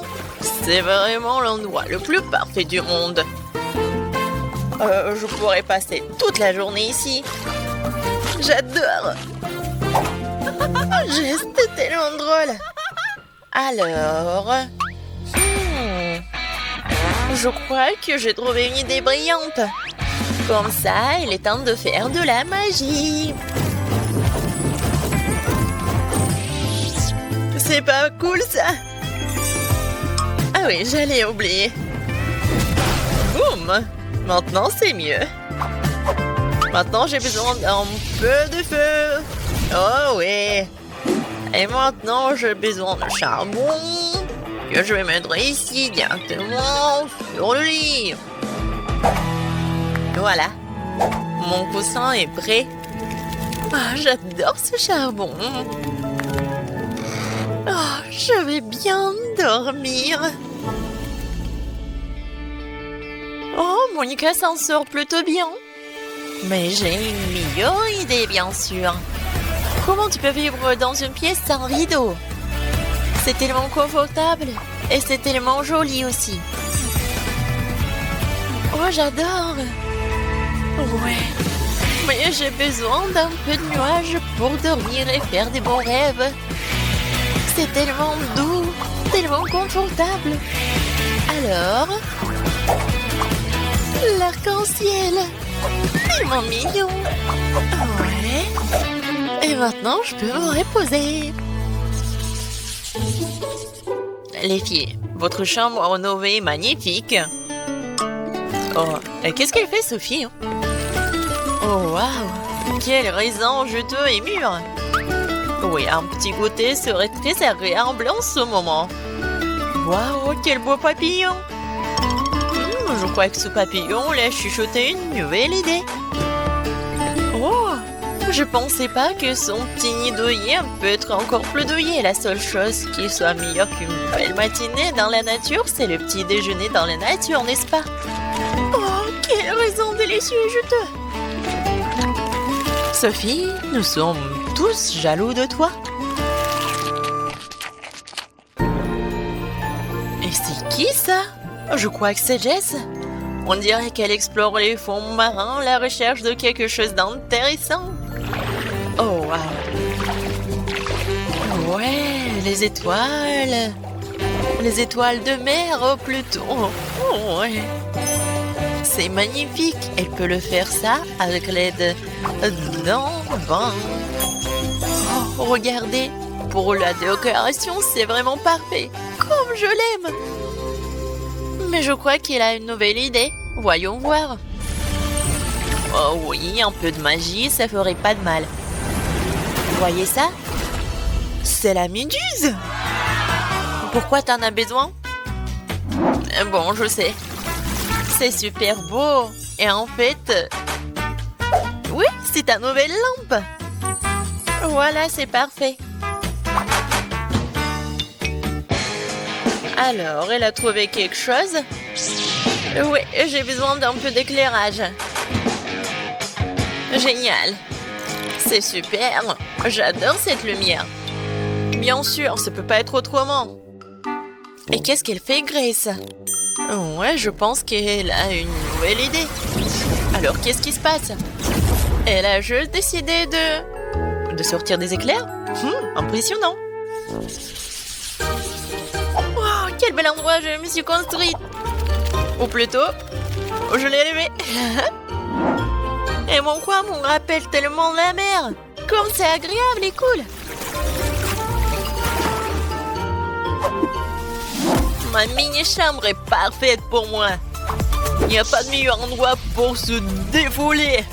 C'est vraiment l'endroit le plus parfait du monde. Je pourrais passer toute la journée ici. J'adore. C'est tellement drôle. Alors... Je crois que j'ai trouvé une idée brillante. Comme ça, il est temps de faire de la magie. C'est pas cool, ça? Ah oui, j'allais oublier. Boum! Maintenant, c'est mieux. Maintenant, j'ai besoin d'un peu de feu. Oh oui. Et maintenant, j'ai besoin de charbon que je vais mettre ici directement sur le lit. Voilà. Mon coussin est prêt. Ah, j'adore ce charbon. Oh, je vais bien dormir. Oh, Monica s'en sort plutôt bien. Mais j'ai une meilleure idée, bien sûr. Comment tu peux vivre dans une pièce sans rideau? C'est tellement confortable et c'est tellement joli aussi. Oh, j'adore. Ouais. Mais j'ai besoin d'un peu de nuages pour dormir et faire des bons rêves. C'est tellement doux, tellement confortable. Alors, l'arc-en-ciel, tellement mignon. Ouais. Et maintenant, je peux me reposer. Les filles, votre chambre rénovée est magnifique. Oh, et qu'est-ce qu'elle fait, Sophie? Oh, waouh! Quel raisin juteux et mûr! Oui, un petit goûter serait très agréable en ce moment. Waouh, quel beau papillon! Je crois que ce papillon l'a chuchoté une nouvelle idée. Oh! Je pensais pas que son petit nid douillet peut être encore plus douillet. La seule chose qui soit meilleure qu'une belle matinée dans la nature, c'est le petit déjeuner dans la nature, n'est-ce pas? Oh, quel raisin délicieux et juteux! Sophie, nous sommes tous jaloux de toi. Et c'est qui ça? Je crois que c'est Jess. On dirait qu'elle explore les fonds marins à la recherche de quelque chose d'intéressant. Oh, wow. Ouais, les étoiles. Les étoiles de mer, oh, plutôt. Oh, ouais. C'est magnifique. Elle peut le faire ça avec l'aide d'un bain. Oh, regardez. Pour la décoration, c'est vraiment parfait. Comme je l'aime. Mais je crois qu'il a une nouvelle idée. Voyons voir. Oh oui, un peu de magie, ça ferait pas de mal. Voyez ça? C'est la méduse. Pourquoi t'en as besoin? Bon, je sais. C'est super beau. Et en fait... Oui, c'est ta nouvelle lampe. Voilà, c'est parfait. Alors, elle a trouvé quelque chose? Oui, j'ai besoin d'un peu d'éclairage. Génial. C'est super. J'adore cette lumière. Bien sûr, ça peut pas être autrement. Et qu'est-ce qu'elle fait, Grace? Ouais, je pense qu'elle a une nouvelle idée. Alors, qu'est-ce qui se passe? Elle a juste décidé de sortir des éclairs? Impressionnant. Wow, quel bel endroit je me suis construite. Ou plutôt, je l'ai élevé. Et mon coin me rappelle tellement la mer. Comme c'est agréable et cool. Ma mini-chambre est parfaite pour moi. Il n'y a pas de meilleur endroit pour se défouler.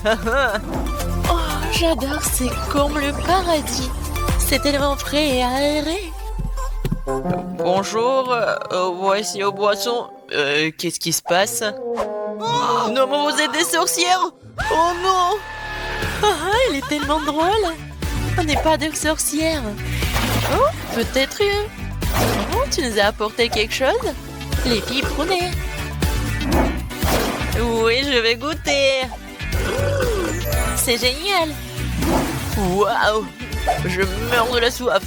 Oh, j'adore, c'est comme le paradis. C'est tellement frais et aéré. Bonjour, voici aux boissons. Qu'est-ce qui se passe? Oh, non, mais vous êtes des sorcières? Oh non! Elle est tellement drôle. On n'est pas de sorcières. Oh, peut-être une. Oh, tu nous as apporté quelque chose? Les filles prenez. Oui, je vais goûter. C'est génial. Waouh! Je meurs de la soif.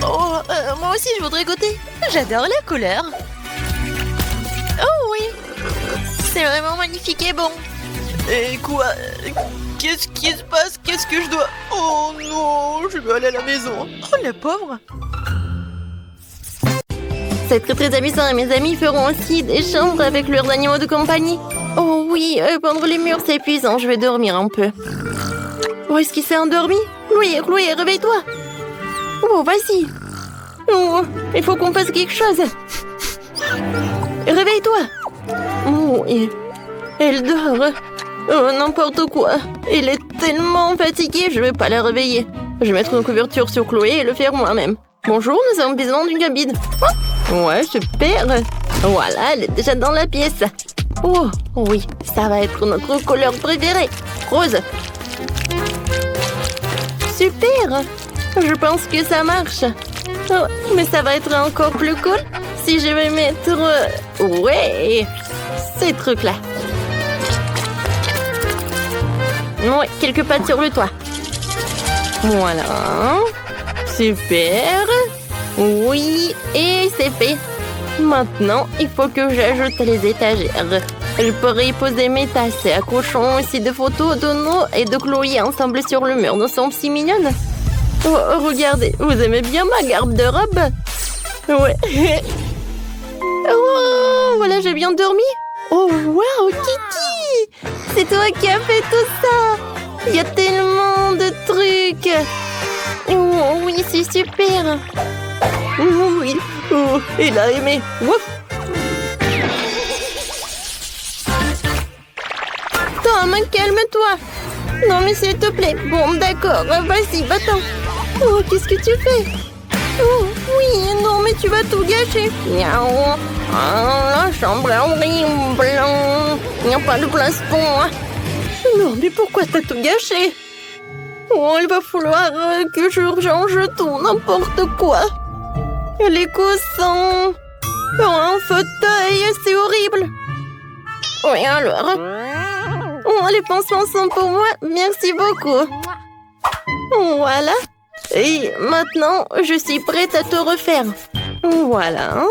Oh, moi aussi, je voudrais goûter. J'adore la couleur. Oh oui. C'est vraiment magnifique et bon. Et quoi? Qu'est-ce qui se passe? Qu'est-ce que je dois... Oh non, je veux aller à la maison. Oh, la pauvre. C'est très très amusant et mes amis feront aussi des chambres avec leurs animaux de compagnie. Oh oui, pendre les murs c'est épuisant, je vais dormir un peu. Oh, est-ce qu'il s'est endormi? Chloé, réveille-toi. Oh, vas-y. Oh, il faut qu'on fasse quelque chose. Réveille-toi. Oh, elle dort. Oh, n'importe quoi. Elle est tellement fatiguée, je vais pas la réveiller. Je vais mettre une couverture sur Chloé et le faire moi-même. Bonjour, nous avons besoin d'une cabine. Oh, ouais, super. Voilà, elle est déjà dans la pièce. Oh, oui, ça va être notre couleur préférée. Rose. Super. Je pense que ça marche. Oh, mais ça va être encore plus cool si je vais mettre... Ouais, ces trucs-là. Ouais, quelques pattes sur le toit. Voilà. Super. Oui, et c'est fait. Maintenant, il faut que j'ajoute les étagères. Je pourrais y poser mes tasses et accrochons aussi des photos de nous et de Chloé ensemble sur le mur. Nous sommes si mignonnes. Oh, regardez, vous aimez bien ma garde de robe? Ouais. Oh, voilà, j'ai bien dormi. Oh, wow, Kitty! C'est toi qui as fait tout ça. Il y a tellement de trucs. Oh, oui, c'est super. Oh, oui, oh, il a aimé. Ouf. Tom, calme-toi. Non, mais s'il te plaît. Bon, d'accord, vas-y, va-t'en. Oh, qu'est-ce que tu fais? Oh, oui, non, mais tu vas tout gâcher. Miaou. Ah, la chambre est horrible. Il n'y a pas de place pour moi. Non, mais pourquoi t'as tout gâché? Oh, il va falloir que je change tout, n'importe quoi. Les coussins. Oh, un fauteuil, c'est horrible. Oui, alors. Oh, les pansements sont pour moi. Merci beaucoup. Voilà. Et maintenant, je suis prête à te refaire. Voilà.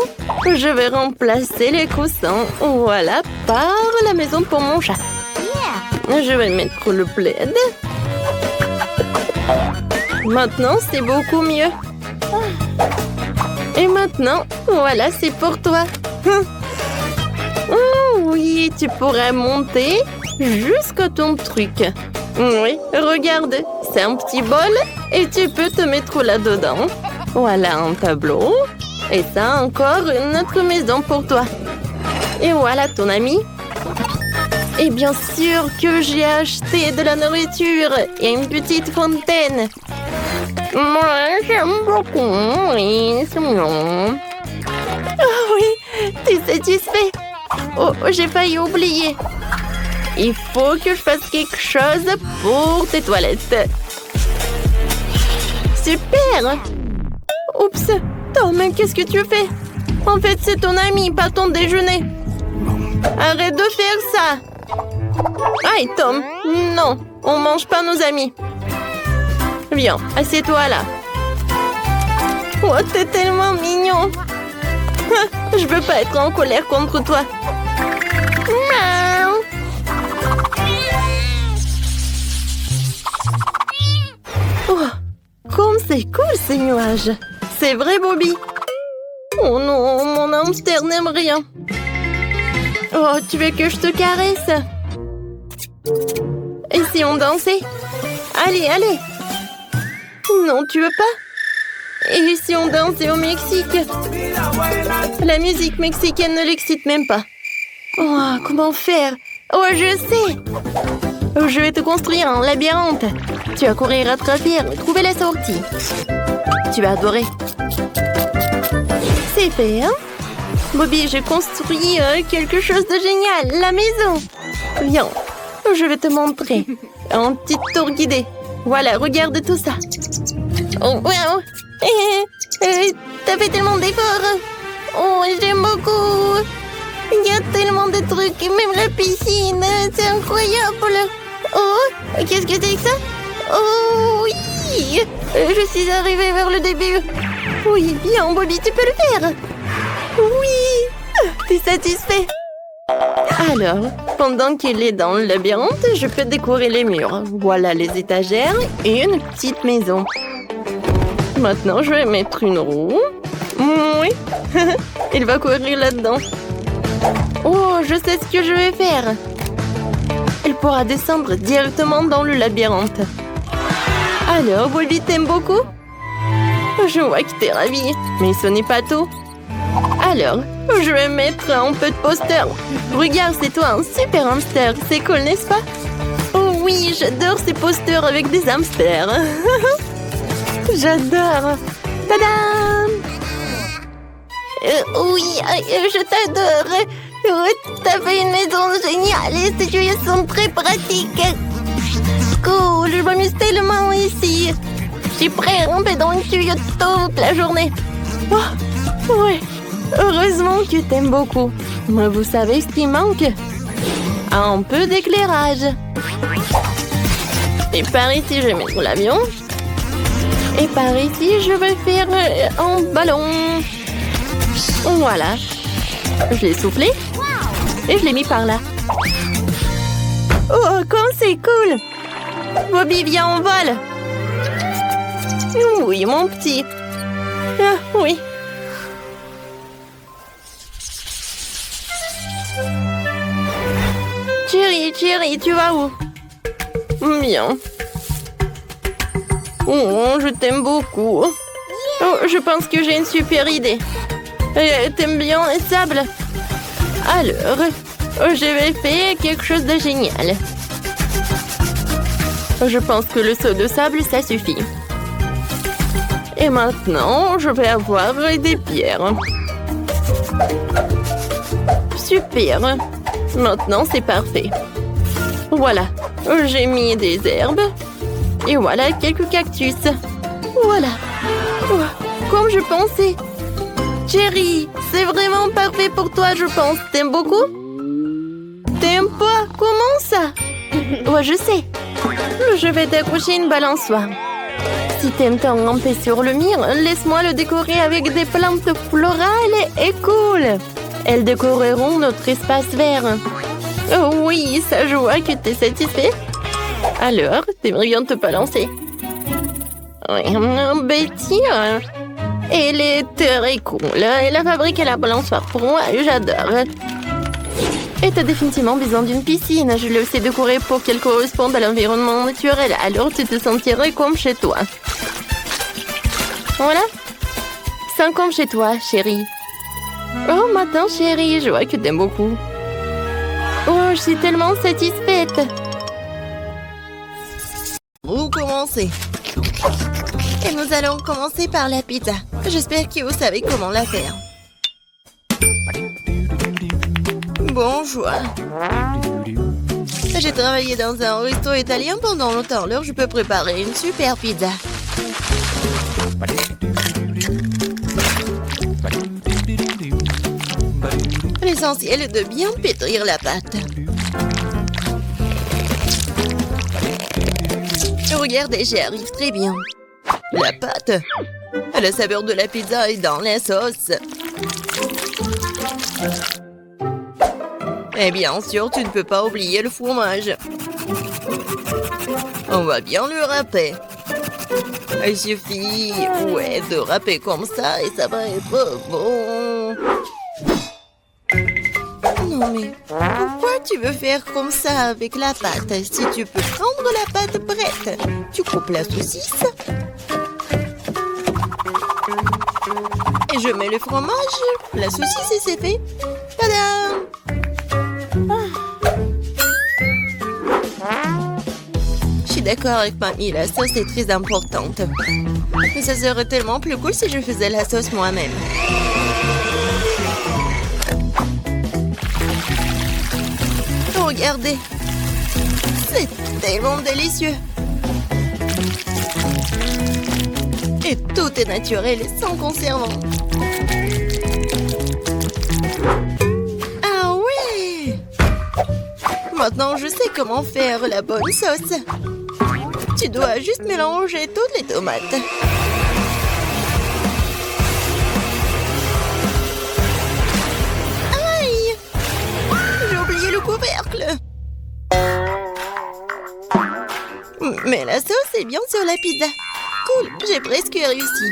Je vais remplacer les coussins. Voilà, par la maison pour mon chat. Je vais mettre le plaid. Maintenant, c'est beaucoup mieux. Et maintenant, voilà, c'est pour toi. Oh, oui, tu pourrais monter jusqu'à ton truc. Oui, regarde, c'est un petit bol et tu peux te mettre là-dedans. Voilà un tableau. Et ça, encore une autre maison pour toi. Et voilà ton ami. Et bien sûr que j'ai acheté de la nourriture et une petite fontaine. Moi, j'aime beaucoup. Oui, c'est mignon. Oh oui, tu es satisfait? Oh, j'ai failli oublier. Il faut que je fasse quelque chose pour tes toilettes. Super! Oups! Tom, qu'est-ce que tu fais? En fait, c'est ton ami, pas ton déjeuner. Arrête de faire ça! Aïe, Tom! Non, on mange pas nos amis. Viens, assieds-toi là. Oh, t'es tellement mignon. Je veux pas être en colère contre toi. Miaou. Oh, comme c'est cool ces nuages. C'est vrai, Bobby? Oh non, mon hamster n'aime rien. Oh, tu veux que je te caresse? Et si on dansait? Allez, allez. Non, tu veux pas? Et si on dansait au Mexique? La musique mexicaine ne l'excite même pas. Oh, comment faire? Oh, je sais. Je vais te construire un labyrinthe. Tu vas courir à travers, trouver la sortie. Tu vas adorer. C'est fait, hein? Bobby, j'ai construit quelque chose de génial, la maison. Viens, je vais te montrer. Un petit tour guidé. Voilà, regarde tout ça. Oh, wow. T'as fait tellement d'efforts. Oh, j'aime beaucoup. Il y a tellement de trucs, même la piscine. C'est incroyable. Oh, qu'est-ce que c'est que ça? Oh, oui. Je suis arrivée vers le début. Oui, bien, Bobby, tu peux le faire. Oui. T'es satisfait? Alors, pendant qu'il est dans le labyrinthe, je peux décorer les murs. Voilà les étagères et une petite maison. Maintenant, je vais mettre une roue. Oui, il va courir là-dedans. Oh, je sais ce que je vais faire. Il pourra descendre directement dans le labyrinthe. Alors, Bobby, t'aimes beaucoup? Je vois que t'es ravie, mais ce n'est pas tout. Alors, je vais mettre un peu de posters. Regarde, c'est toi un super hamster. C'est cool, n'est-ce pas? Oh oui, j'adore ces posters avec des hamsters. J'adore. Tadam! Oui, je t'adore. T'as fait une maison géniale et ces tuyaux sont très pratiques. Cool, je m'amuse tellement ici. Je suis prêt à ramper dans le tuyau toute la journée. Oh, ouais. Heureusement que t'aimes beaucoup. Mais vous savez ce qui manque? Un peu d'éclairage. Et par ici, je vais mettre l'avion. Et par ici, je vais faire un ballon. Voilà. Je l'ai soufflé. Et je l'ai mis par là. Oh, comme c'est cool! Bobby, viens, on vole! Oui, mon petit. Ah, oui. Chérie, tu vas où? Bien. Oh, je t'aime beaucoup. Oh, je pense que j'ai une super idée. T'aimes bien les sables? Alors, je vais faire quelque chose de génial. Je pense que le seau de sable, ça suffit. Et maintenant, je vais avoir des pierres. Super. Maintenant, c'est parfait. Voilà, j'ai mis des herbes. Et voilà quelques cactus. Voilà. Oh, comme je pensais. Chérie, c'est vraiment parfait pour toi, je pense. T'aimes beaucoup? T'aimes pas? Comment ça? Ouais, je sais. Je vais t'accrocher une balançoire. Si t'aimes t'en ramper sur le mur, laisse-moi le décorer avec des plantes florales et cool. Elles décoreront notre espace vert. Oh oui, ça je vois que t'es satisfait. Alors, t'aimerais bien te balancer? Oui, Betty, elle est très cool. Elle a fabriqué la balançoire pour moi, j'adore. Et t'as définitivement besoin d'une piscine. Je l'ai aussi décorée pour qu'elle corresponde à l'environnement naturel. Alors tu te sentirais comme chez toi. Voilà. C'est comme chez toi, chérie. Oh, maintenant, chérie, je vois que t'aimes beaucoup. Oh, je suis tellement satisfaite. Vous commencez. Et nous allons commencer par la pizza. J'espère que vous savez comment la faire. Bonjour. J'ai travaillé dans un resto italien pendant longtemps, alors je peux préparer une super pizza. L'essentiel est de bien pétrir la pâte. Regardez, j'y arrive très bien. La pâte La saveur de la pizza est dans la sauce. Et bien sûr, tu ne peux pas oublier le fromage. On va bien le râper. Il suffit, de râper comme ça et ça va être bon. Non mais, pourquoi tu veux faire comme ça avec la pâte? Si tu peux prendre la pâte prête, tu coupes la saucisse. Et je mets le fromage, la saucisse et c'est fait. Tada! Je suis d'accord avec mamie, la sauce est très importante. Mais ça serait tellement plus cool si je faisais la sauce moi-même. Regardez, c'est tellement délicieux. Et tout est naturel et sans conservant. Ah ouais! Maintenant, je sais comment faire la bonne sauce. Tu dois juste mélanger toutes les tomates. Aïe! J'ai oublié le couvercle. Mais la sauce est bien sur la pizza. Cool, j'ai presque réussi.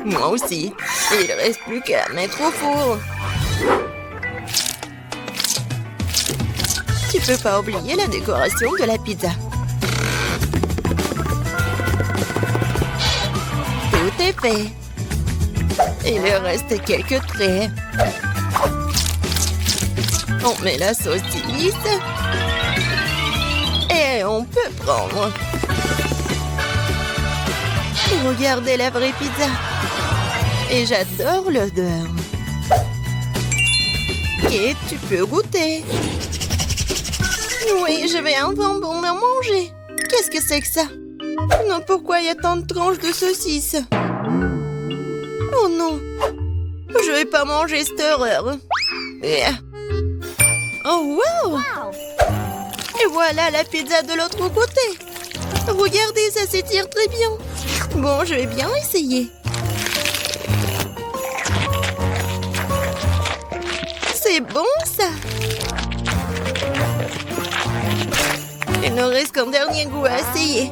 Moi aussi. Il ne reste plus qu'à mettre au four. Tu peux pas oublier la décoration de la pizza. Tout est fait. Il reste quelques traits. On met la saucisse. Et on peut prendre. Regardez la vraie pizza. Et j'adore l'odeur. Et tu peux goûter. Oui, je vais enfin bon me manger. Qu'est-ce que c'est que ça? Non, pourquoi il y a tant de tranches de saucisses? Oh non. Je vais pas manger cette horreur. Oh wow! Et voilà la pizza de l'autre côté. Regardez, ça s'étire très bien. Bon, je vais bien essayer. C'est bon, ça. Il ne reste qu'un dernier goût à essayer.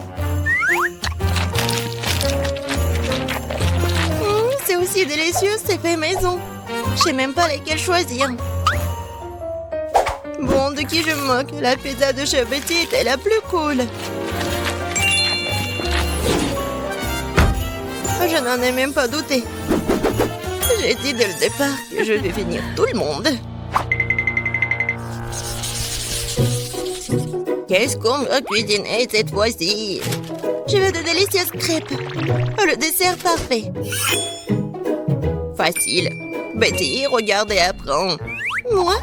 C'est aussi délicieux, c'est fait maison. Je sais même pas lesquels choisir. Bon, de qui je me moque? La pizza de chez Betty était la plus cool. Je n'en ai même pas douté. J'ai dit dès le départ que je vais finir tout le monde. Qu'est-ce qu'on va cuisiner cette fois-ci? Je veux de délicieuses crêpes. Le dessert parfait. Facile. Betty, regarde et apprends. Moi?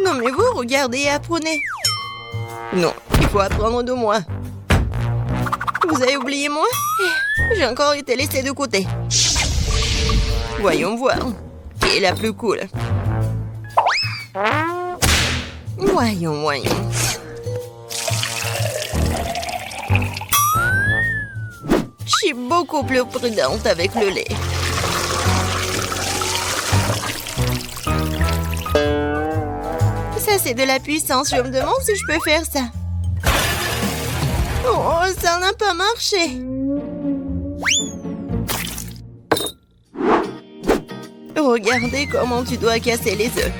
Non, mais vous, regardez et apprenez. Non, il faut apprendre de moi. Vous avez oublié moi? J'ai encore été laissée de côté. Voyons voir. Qui est la plus cool? Voyons. Je suis beaucoup plus prudente avec le lait. Ça, c'est de la puissance. Je me demande si je peux faire ça. Oh, ça n'a pas marché. Regardez comment tu dois casser les œufs.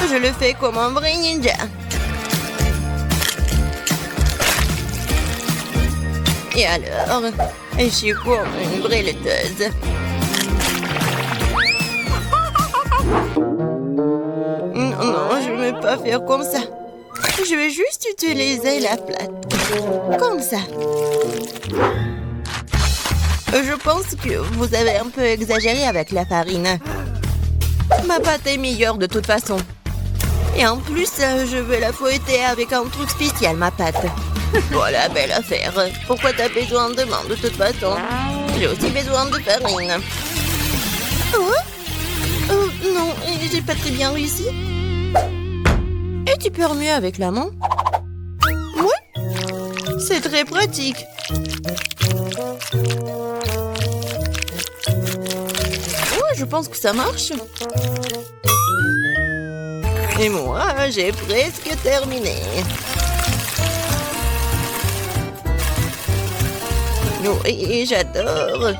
Je le fais comme un vrai ninja. Et alors, je suis comme une vraie laiteuse. Non, je ne vais pas faire comme ça. Je vais juste utiliser la plate. Comme ça. Je pense que vous avez un peu exagéré avec la farine. Ma pâte est meilleure de toute façon. Et en plus, je vais la fouetter avec un truc spécial, ma pâte. Voilà, belle affaire. Pourquoi t'as besoin de main de toute façon? J'ai aussi besoin de farine. Oh non, j'ai pas très bien réussi. Et tu peux remuer avec la main? Oui. C'est très pratique. pense que ça marche. Et moi, j'ai presque terminé. Oui, j'adore.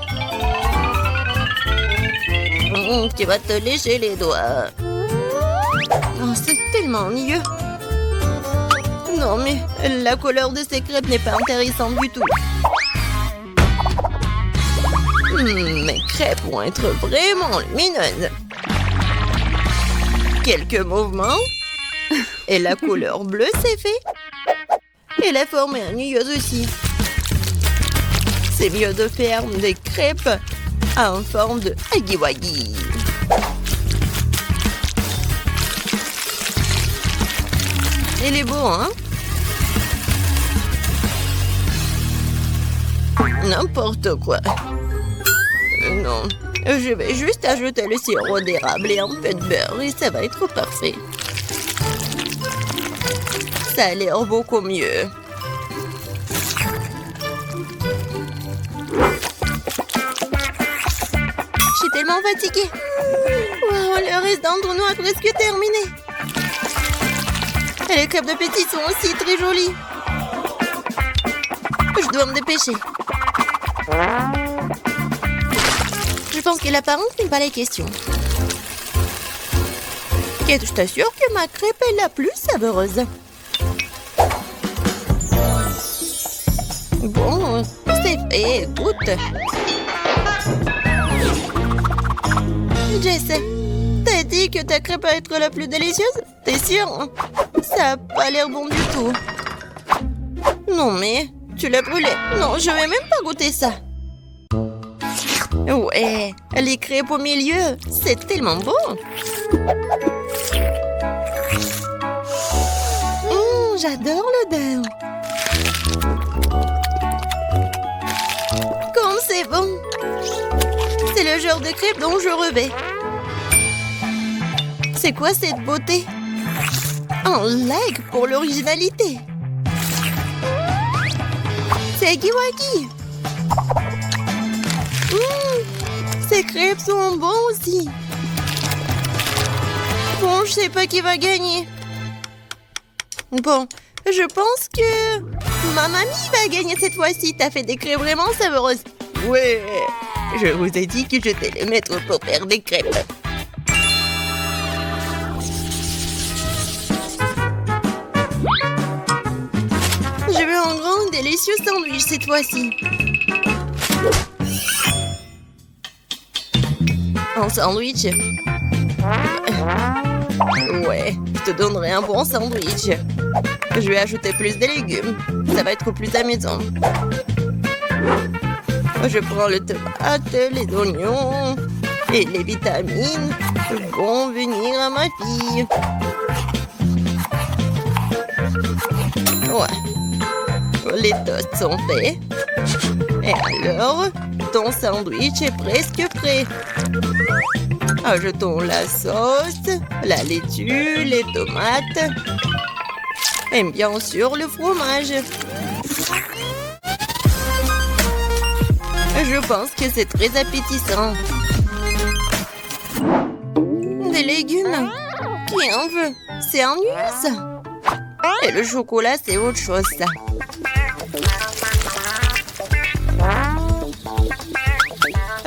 Tu vas te lécher les doigts. Oh, c'est tellement ennuyeux. Non, mais la couleur de ces crêpes n'est pas intéressante du tout. Mes crêpes vont être vraiment lumineuses. Quelques mouvements. Et la couleur bleue s'est fait. Et la forme est ennuyeuse aussi. C'est mieux de faire des crêpes en forme de huggy-wuggy. Il est beau, hein? N'importe quoi. Non, je vais juste ajouter le sirop d'érable et un peu de beurre et ça va être parfait. Ça a l'air beaucoup mieux. Je suis tellement fatiguée. Wow, le reste d'entre nous a presque terminé. Et les crêpes de Petit sont aussi très jolies. Je dois me dépêcher. Je pense que l'apparence n'est pas la question. Kate, je t'assure que ma crêpe est la plus savoureuse. Bon, c'est fait, goûte. Jess, t'as dit que ta crêpe va être la plus délicieuse? T'es sûre? Ça a pas l'air bon du tout. Non mais, tu l'as brûlé. Non, je vais même pas goûter ça. Ouais, les crêpes au milieu, c'est tellement bon. J'adore l'odeur. Comme c'est bon. C'est le genre de crêpes dont je rêvais. C'est quoi cette beauté? Un like pour l'originalité. C'est huggy-wuggy. Ces crêpes sont bons aussi. Bon, je sais pas qui va gagner. Bon, je pense que ma mamie va gagner cette fois-ci. T'as fait des crêpes vraiment savoureuses. Ouais, je vous ai dit que j'étais le maître pour faire des crêpes. Je veux un grand délicieux sandwich cette fois-ci. Un sandwich? Ouais, je te donnerai un bon sandwich. Je vais ajouter plus de légumes. Ça va être plus amusant. Je prends le tomate, les oignons et les vitamines vont venir à ma fille. Ouais. Les toasts sont faits. Et alors, ton sandwich est presque prêt. Ajoutons la sauce, la laitue, les tomates et bien sûr le fromage. Je pense que c'est très appétissant. Des légumes? Qui en veut? C'est ennuyeux ça. Et le chocolat, c'est autre chose ça.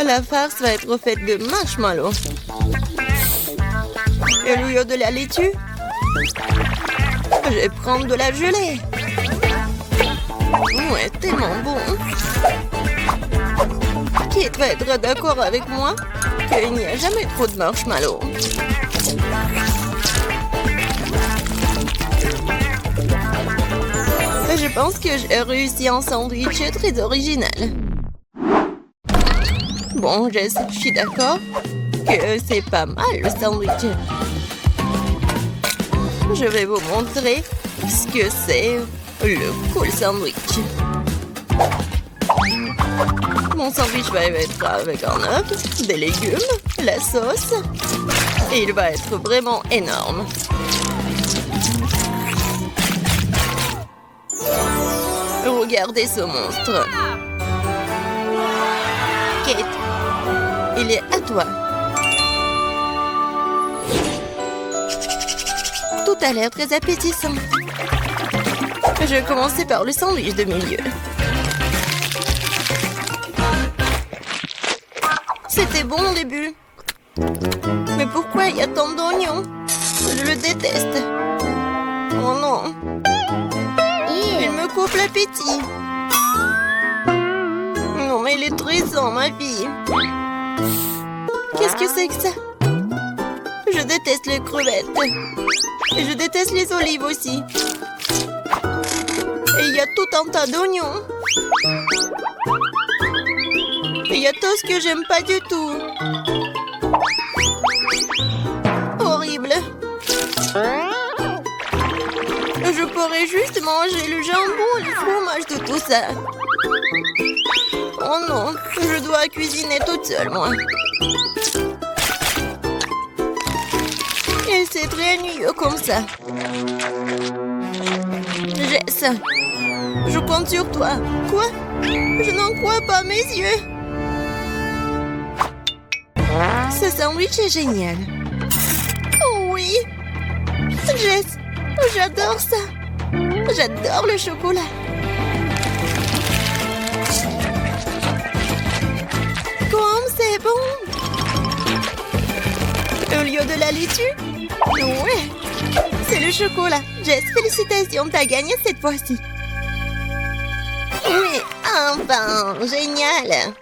La farce va être faite de marshmallows. Et au lieu de la laitue, je vais prendre de la gelée. Ouais, tellement bon. Kate va être d'accord avec moi qu'il n'y a jamais trop de marshmallows. Je pense que j'ai réussi un sandwich très original. Bon, Jess, je suis d'accord que c'est pas mal le sandwich. Je vais vous montrer ce que c'est le cool sandwich. Mon sandwich va être avec un œuf, des légumes, la sauce. Et il va être vraiment énorme. Regardez ce monstre. Kate, il est à toi. Ça a l'air très appétissant. Je vais commencer par le sandwich de milieu. C'était bon au début. Mais pourquoi il y a tant d'oignons? Je le déteste. Oh non. Il me coupe l'appétit. Non, mais il est tressant, ma fille. Qu'est-ce que c'est que ça? Je déteste les crevettes. Et je déteste les olives aussi. Et il y a tout un tas d'oignons. Et il y a tout ce que j'aime pas du tout. Horrible. Je pourrais juste manger le jambon et le fromage de tout ça. Oh non, je dois cuisiner toute seule, moi. Et c'est très ennuyeux comme ça. Jess, je compte sur toi. Quoi? Je n'en crois pas mes yeux. Ce sandwich est génial. Oh oui. Jess, j'adore ça. J'adore le chocolat. Comme c'est bon. Au lieu de la laitue? Ouais. C'est le chocolat. Jess, félicitations, t'as gagné cette fois-ci. Oui, enfin, génial.